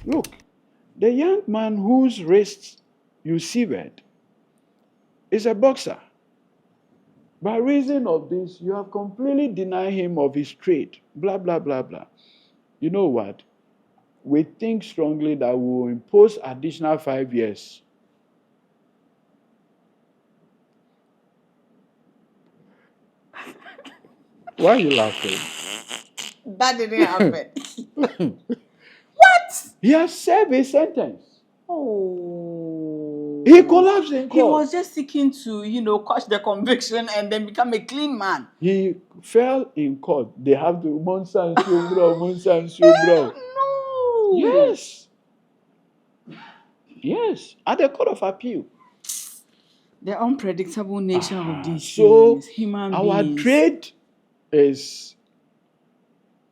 Look, the young man whose wrist you severed is a boxer. By reason of this, you have completely denied him of his trade. Blah, blah, blah, blah. You know what? We think strongly that we will impose additional 5 years. Why are you laughing? That didn't happen. What? He has served his sentence. Oh. He collapsed in court. He was just seeking to, quash the conviction and then become a clean man. He fell in court. They have to Monsan No. Yes. Yes. At the Court of Appeal. The unpredictable nature of these things. Human our beings. Trade is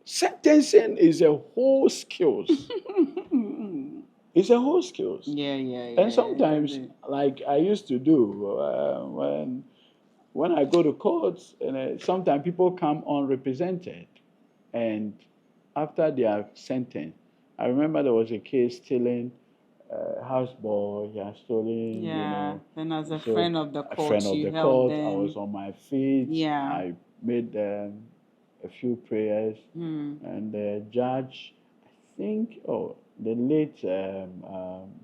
sentencing is a whole skills. It's a whole skills. Yeah. And sometimes, like I used to do when when I go to courts, and sometimes people come unrepresented, and after they are sentenced, I remember there was a case stealing houseboy, he has stolen, Yeah. Then as a so friend of the a court, friend of you the helped court, I them. was on my feet, Yeah. I made a few prayers, and the judge, I think, the late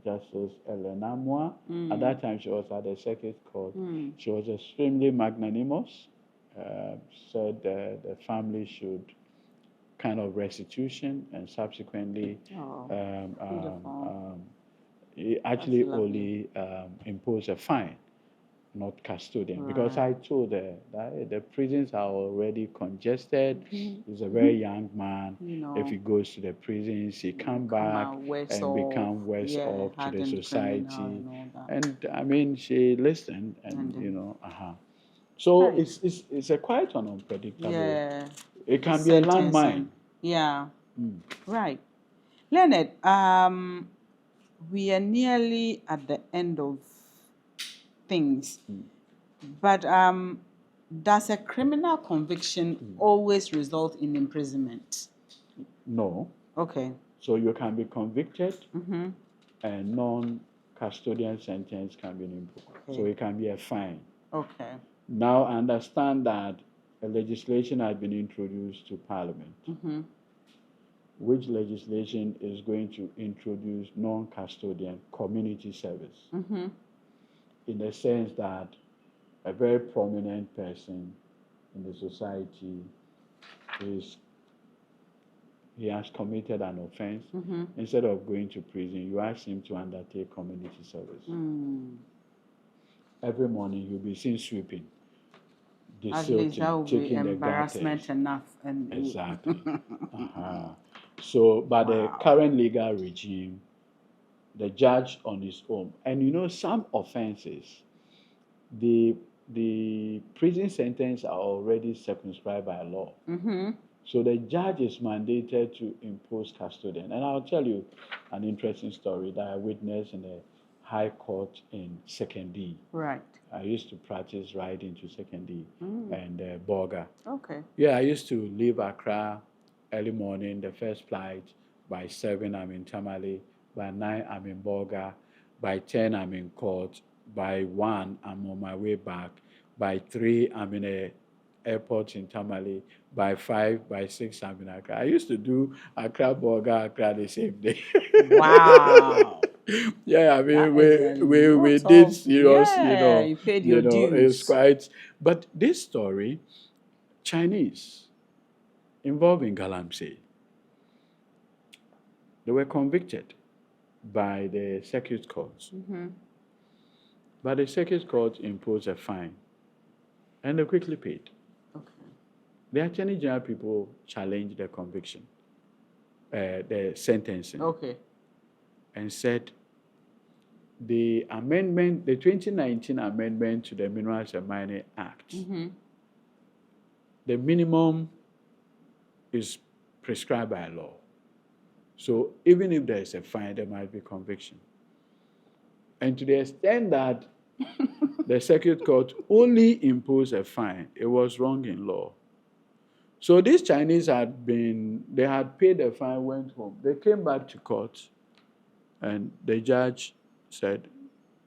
Justice Elena Moa, at that time she was at the circuit court, she was extremely magnanimous, said the family should kind of restitution, and subsequently he actually only imposed a fine, not custodian, because I told her that the prisons are already congested. He's a very young man. If he goes to the prisons, he come back and become worse off to the society. And I mean, she listened, and So it's a quite an unpredictable. Yeah. It can be a landmine. Yeah. Right. Leonard, we are nearly at the end of things. But does a criminal conviction always result in imprisonment? No. Okay. So you can be convicted, and non-custodian sentence can be imposed. Okay. So it can be a fine. Okay. Now understand that a legislation has been introduced to Parliament, which legislation is going to introduce non-custodian community service, in the sense that a very prominent person in the society he has committed an offense. Instead of going to prison, you ask him to undertake community service. Every morning you'll be seen sweeping, at least that will be taking embarrassment enough. And exactly. So, by the current legal regime, the judge on his own, and some offenses, the prison sentence are already circumscribed by law. So the judge is mandated to impose custodian. And I'll tell you an interesting story that I witnessed in the High Court in 2nd D. Right. I used to practice riding to 2nd D and Borga. Okay. Yeah, I used to leave Accra early morning, the first flight. By 7, I'm in Tamale. By 9, I'm in Borga. By 10, I'm in court. By 1, I'm on my way back. By 3, I'm in a airport in Tamale. By 5, by 6, I'm in Accra. I used to do Accra, Borga, Accra the same day. Wow. Yeah, I mean, we did serious, you paid your dues. It's quite. But this story, Chinese, involved in Galamsey, they were convicted by the circuit court. But the circuit court imposed a fine, and they quickly paid. Okay. The Attorney General people challenged the conviction, the sentencing. Okay. And said the 2019 amendment to the Minerals and Mining Act, the minimum is prescribed by law. So even if there is a fine, there might be conviction. And to the extent that the circuit court only imposed a fine, it was wrong in law. So these Chinese had paid the fine, went home. They came back to court, and the judge said,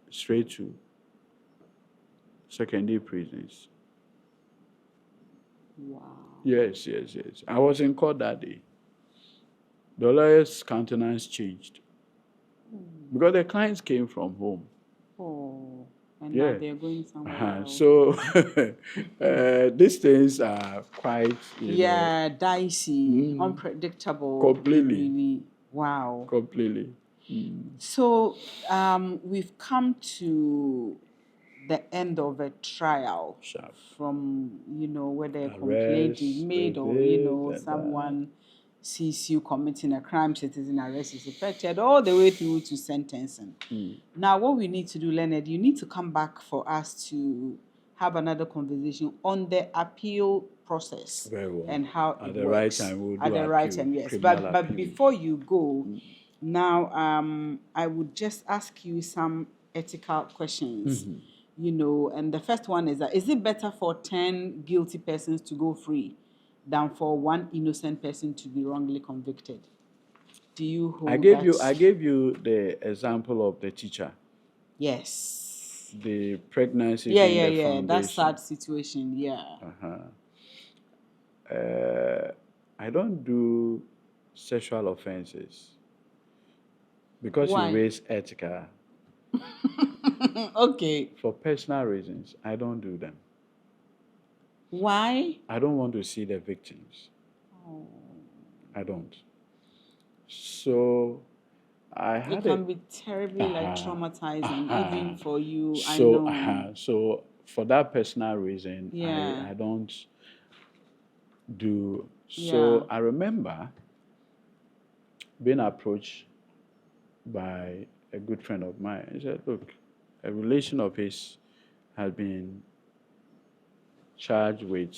straight to secondary prisons. Wow. Yes. I was in court that day. The lawyer's countenance changed. Because the clients came from home. Oh, and now they're going somewhere else. So these things are quite, dicey, unpredictable. Completely. Really. Wow. Completely. So we've come to the end of a trial. Sharp. From whether a complaint is made or someone sees you committing a crime, citizen arrest is effected, all the way through to sentencing. Now what we need to do, Leonard, you need to come back for us to have another conversation on the appeal process. Very well. And how at it the works. Right time, we'll do at the right appeal, time, yes. criminal But appeal. before you go, now I would just ask you some ethical questions. And the first one is that, is it better for 10 guilty persons to go free than for one innocent person to be wrongly convicted? Do you hold that? I gave you the example of the teacher, Yes. the pregnancy Yeah, being yeah, the yeah. That foundation. sad situation. Yeah. I don't do sexual offenses because you Why? raise ethical. Okay. For personal reasons, I don't do them. Why? I don't want to see the victims. Oh. I don't. So I It had can be terribly traumatizing, even for you. I know. So for that personal reason, Yeah. I don't do. Yeah. So I remember being approached by a good friend of mine. He said, "Look, a relation of his has been charged with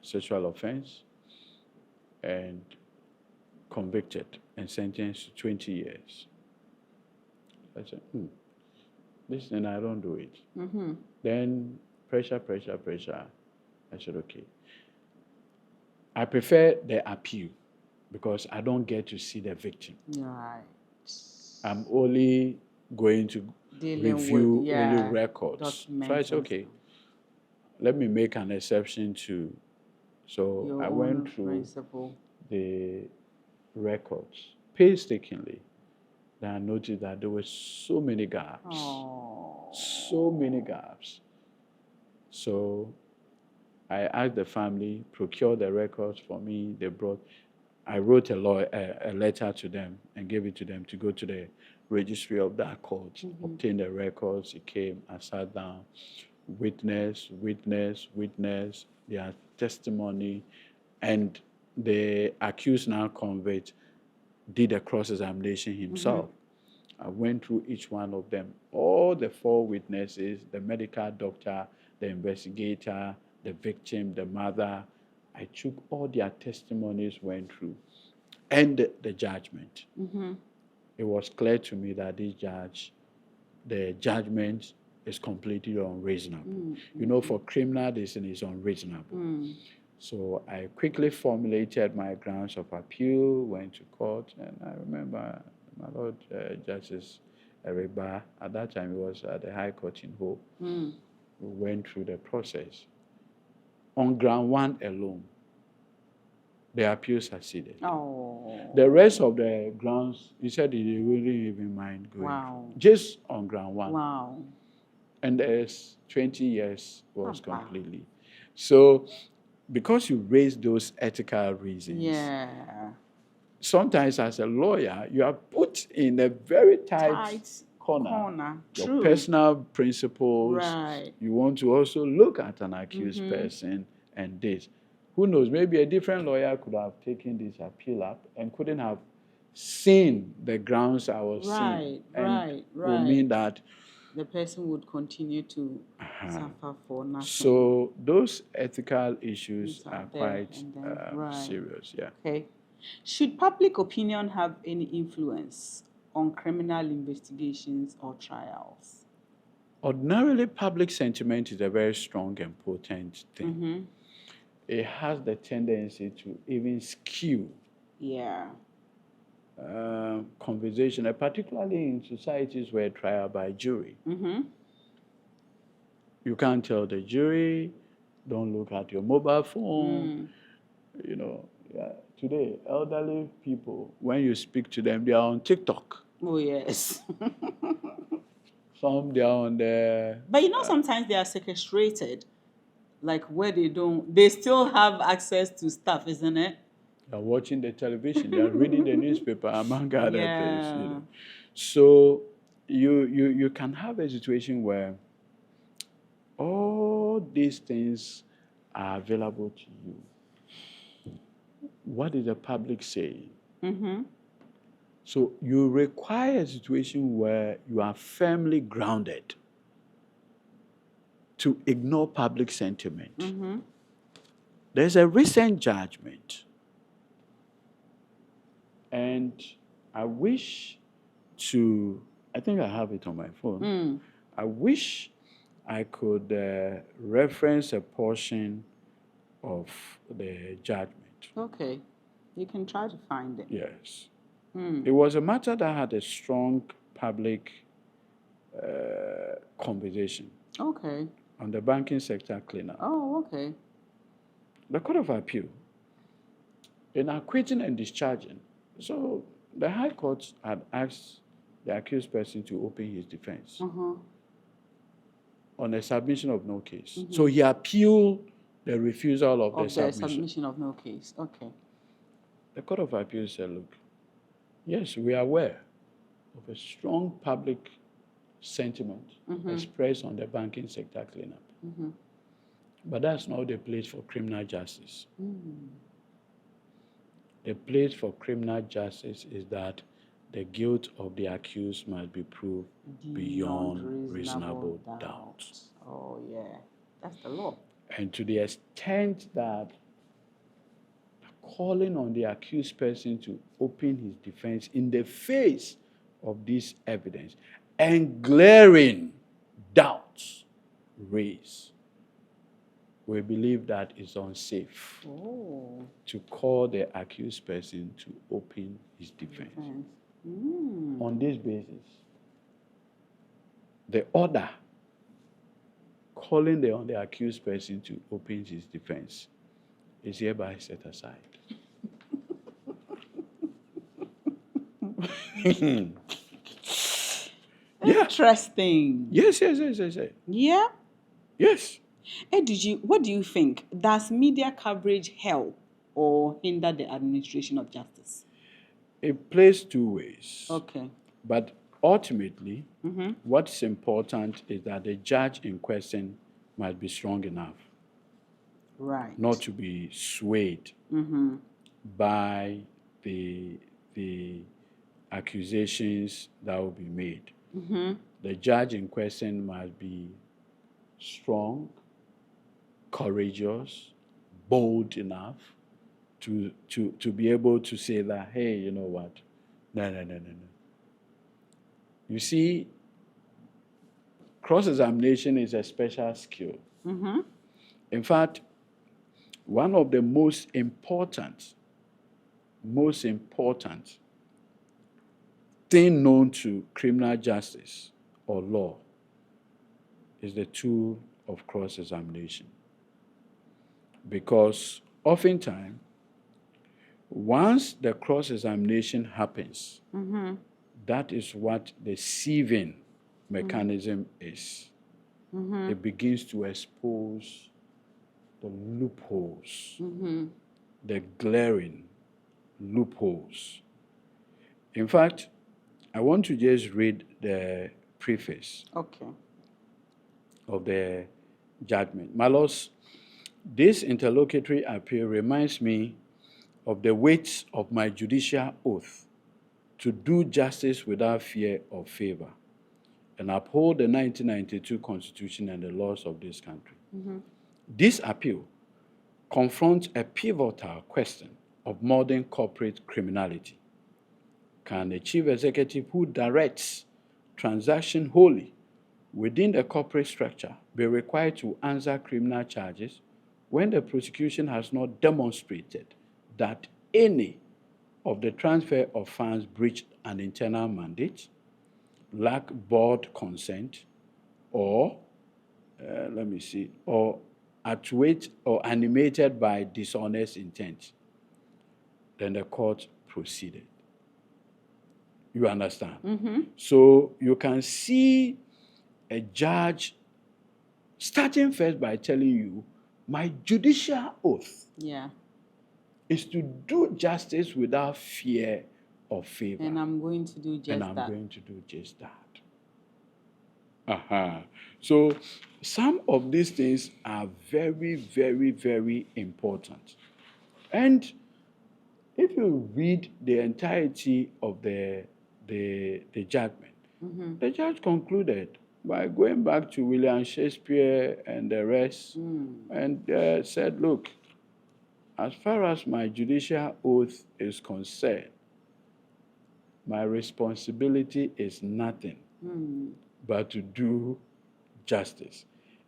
sexual offense and convicted and sentenced to 20 years." I said, listen, I don't do it. Then pressure. I said, okay. I prefer the appeal because I don't get to see the victim. Right. I'm only going to review only records. So I said, okay, let me make an exception to. So I went through the records painstakingly. Then I noticed that there were so many gaps. Oh. So many gaps. So I asked the family, procure the records for me. I wrote a letter to them and gave it to them to go to the registry of that court, obtain the records. It came, I sat down, witness, their testimony, and the accused now convict did a cross-examination himself. I went through each one of them, all the four witnesses, the medical doctor, the investigator, the victim, the mother. I took all their testimonies, went through, and the judgment. It was clear to me that the judgment is completely unreasonable. For criminal, this is unreasonable. So I quickly formulated my grounds of appeal, went to court, and I remember my Lord Justice Ereba, at that time he was at the High Court in Hope. We went through the process. On ground one alone, the appeal succeeded. Oh. The rest of the grounds, he said he wouldn't even mind going. Wow. Just on ground one. Wow. And there's 20 years was completely. So because you raise those ethical reasons, sometimes as a lawyer, you are put in a very tight corner. Your personal principles. Right. You want to also look at an accused person and this. Who knows, maybe a different lawyer could have taken this appeal up and couldn't have seen the grounds I was seeing. And will mean that the person would continue to suffer for nothing. So those ethical issues are quite serious. Yeah. Okay. Should public opinion have any influence on criminal investigations or trials? Ordinarily, public sentiment is a very strong and potent thing. It has the tendency to even skew conversation, particularly in societies where trial by jury. You can't tell the jury, don't look at your mobile phone. Today, elderly people, when you speak to them, they are on TikTok. Oh, yes. Some, they are on the... But sometimes they are sequestrated, like where they still have access to stuff, isn't it? They are watching the television, they are reading the newspaper, among other things. So you can have a situation where all these things are available to you. What is the public saying? So you require a situation where you are firmly grounded to ignore public sentiment. There's a recent judgment, and I wish I think I have it on my phone. I wish I could reference a portion of the judgment. Okay. You can try to find it. Yes. It was a matter that had a strong public conversation Okay. on the banking sector cleanup. Oh, okay. The Court of Appeal, in acquitting and discharging, so the High Court had asked the accused person to open his defense on a submission of no case. So he appealed the refusal of the submission. Of no case. Okay. The Court of Appeal said, look, yes, we are aware of a strong public sentiment expressed on the banking sector cleanup. But that's not the place for criminal justice. The place for criminal justice is that the guilt of the accused must be proved beyond reasonable doubt. Oh, yeah. That's the law. And to the extent that calling on the accused person to open his defense in the face of this evidence and glaring doubts raised, we believe that it's unsafe to call the accused person to open his defense. On this basis, the order calling on the accused person to open his defense is hereby set aside. Interesting. Yes. Yeah. Yes. Edudzi, what do you think? Does media coverage help or hinder the administration of justice? It plays two ways. Okay. But ultimately, what's important is that the judge in question must be strong enough not to be swayed by the accusations that will be made. The judge in question must be strong, courageous, bold enough to be able to say that, hey, you know what? No. You see, cross-examination is a special skill. In fact, one of the most important thing known to criminal justice or law is the tool of cross-examination. Because oftentimes, once the cross-examination happens, that is what the sieving mechanism is. It begins to expose the loopholes, the glaring loopholes. In fact, I want to just read the preface of the judgment. My lords, this interlocutory appeal reminds me of the weight of my judicial oath to do justice without fear or favor and uphold the 1992 Constitution and the laws of this country. This appeal confronts a pivotal question of modern corporate criminality. Can a chief executive who directs transactions wholly within the corporate structure be required to answer criminal charges when the prosecution has not demonstrated that any of the transfer of funds breached an internal mandate, lacked board consent, or actuate or animated by dishonest intent? Then the court proceeded. You understand? So you can see a judge starting first by telling you, my judicial oath is to do justice without fear or favor. And I'm going to do just that. So some of these things are very, very, very important. And if you read the entirety of the judgment, the judge concluded by going back to William Shakespeare and the rest and said, look, as far as my judicial oath is concerned, my responsibility is nothing but to do justice.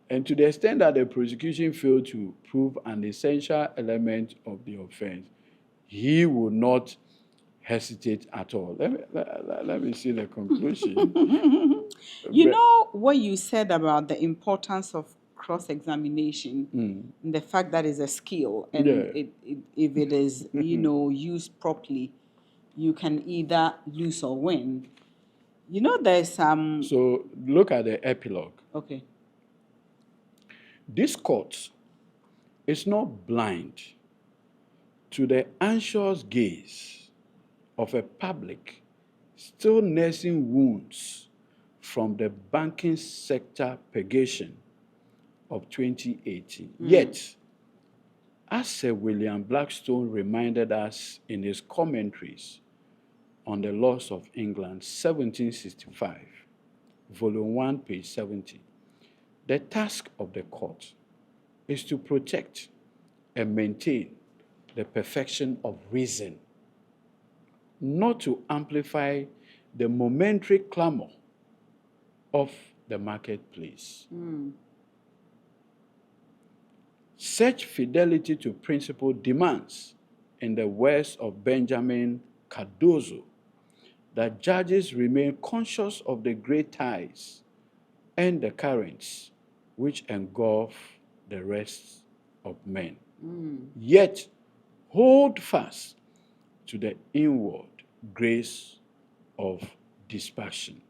And to the extent that the prosecution failed to prove an essential element of the offense, he will not hesitate at all. Let me see the conclusion. You know what you said about the importance of cross-examination, and the fact that is a skill, and if it is, used properly, you can either lose or win. You know, there's some. So look at the epilogue. Okay. This court is not blind to the anxious gaze of a public still nursing wounds from the banking sector purgation of 2018. Yet, as Sir William Blackstone reminded us in his commentaries on the Laws of England, 1765, Volume 1, page 70, the task of the court is to protect and maintain the perfection of reason, not to amplify the momentary clamor of the marketplace. Such fidelity to principle demands, in the words of Benjamin Cardozo, that judges remain conscious of the great ties and the currents which engulf the rest of men, yet hold fast to the inward grace of dispassion.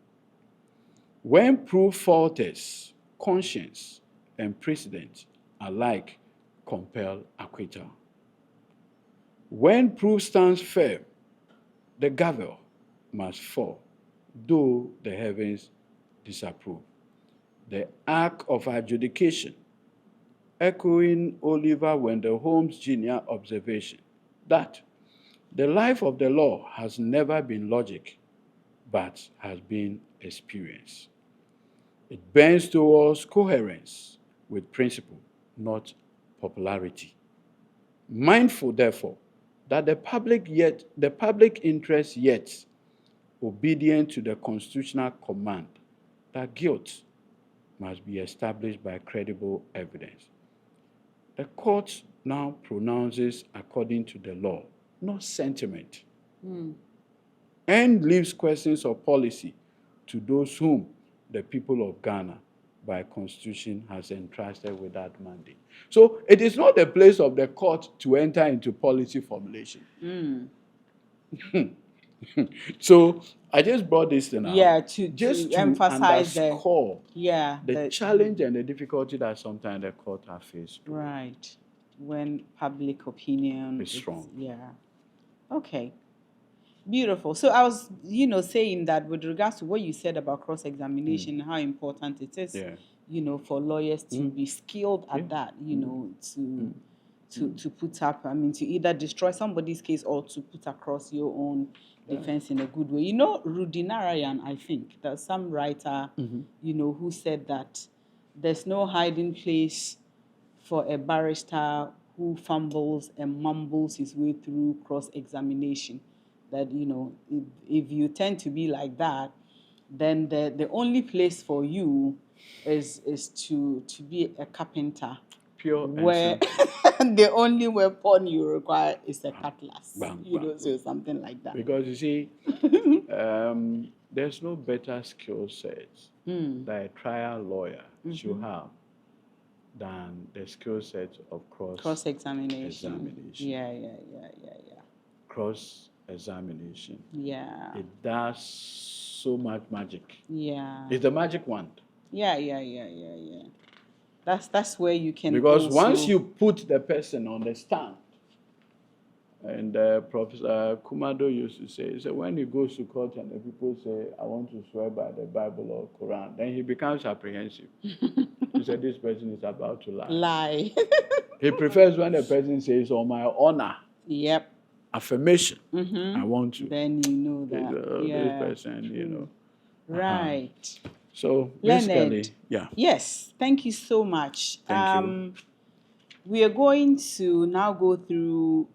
When proof falters, conscience and precedent alike compel acquittal. When proof stands firm, the gavel must fall, though the heavens disapprove. The arc of adjudication, echoing Oliver Wendell Holmes' genial observation that the life of the law has never been logic, but has been experience. It bends towards coherence with principle, not popularity. Mindful, therefore, that the public interest yet obedient to the constitutional command that guilt must be established by credible evidence. The court now pronounces according to the law, not sentiment, and leaves questions of policy to those whom the people of Ghana, by constitution, has entrusted with that mandate. So it is not the place of the court to enter into policy formulation. So I just brought this thing out. To emphasize underscore the challenge and the difficulty that sometimes the court are faced with. Right. When public opinion is strong. Okay. Beautiful. So I was, saying that with regards to what you said about cross-examination, how important it is, for lawyers to be skilled at that, to put up, to either destroy somebody's case or to put across your own defense in a good way. Rudy Narayan, I think, there's some writer, who said that there's no hiding place for a barrister who fumbles and mumbles his way through cross-examination. That, if you tend to be like that, then the only place for you is to be a carpenter. Pure where the only weapon you require is a cutlass. So something like that. Because you see, there's no better skill set that a trial lawyer should have than the skill set of cross-examination. Yeah. Cross-examination. Yeah. It does so much magic. Yeah. It's the magic wand. Yeah. That's where you can. Because once you put the person on the stand, and Professor Kumado used to say, so when he goes to court and the people say, I want to swear by the Bible or Quran, then he becomes apprehensive. He said, this person is about to lie. He prefers when the person says, on my honor. Yep. Affirmation. I want to. Then you know that. This person, Right. So Leonard, basically, yes, thank you so much. Thank you. We are going to now go through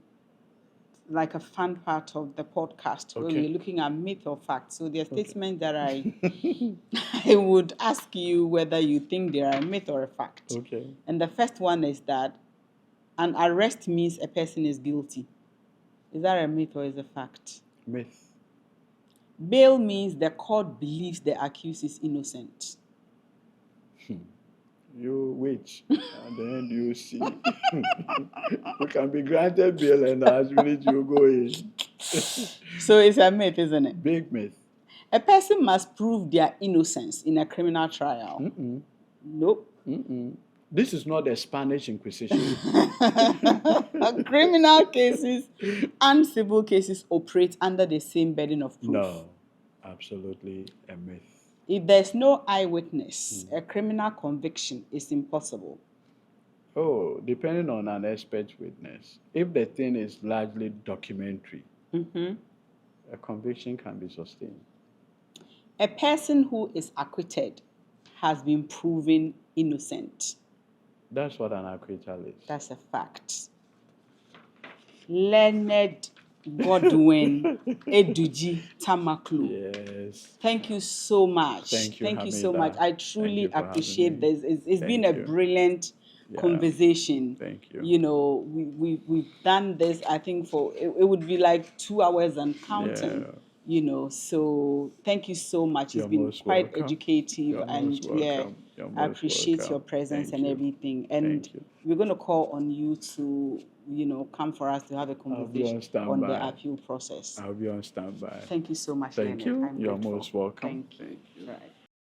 like a fun part of the podcast where Okay. we're looking at myth or fact. So there are statements that I would ask you whether you think they are a myth or a fact. Okay. And the first one is that an arrest means a person is guilty. Is that a myth or is it a fact? Myth. Bail means the court believes the accused is innocent. You which? And then you see. You can be granted bail and as minute you go in. So it's a myth, isn't it? Big myth. A person must prove their innocence in a criminal trial. Nope. This is not the Spanish Inquisition. Criminal cases and civil cases operate under the same burden of proof. No, absolutely a myth. If there's no eyewitness, a criminal conviction is impossible. Oh, depending on an expert witness. If the thing is largely documentary, a conviction can be sustained. A person who is acquitted has been proven innocent. That's what an acquittal is. That's a fact. Leonard Godwin, Edudzi, Tameklo. Yes. Thank you so much. Thank you so much. I truly appreciate this. It's been a brilliant conversation. Thank you. You know, we've done this, I think, for it would be like 2 hours and counting. Yeah. You know, so thank you so much. It's been quite educative, and I appreciate your presence and everything. And we're going to call on you to, come for us to have a conversation on the appeal process. I'll be on standby. Thank you so much. Thank you. You're grateful. most welcome. Thank you. Right.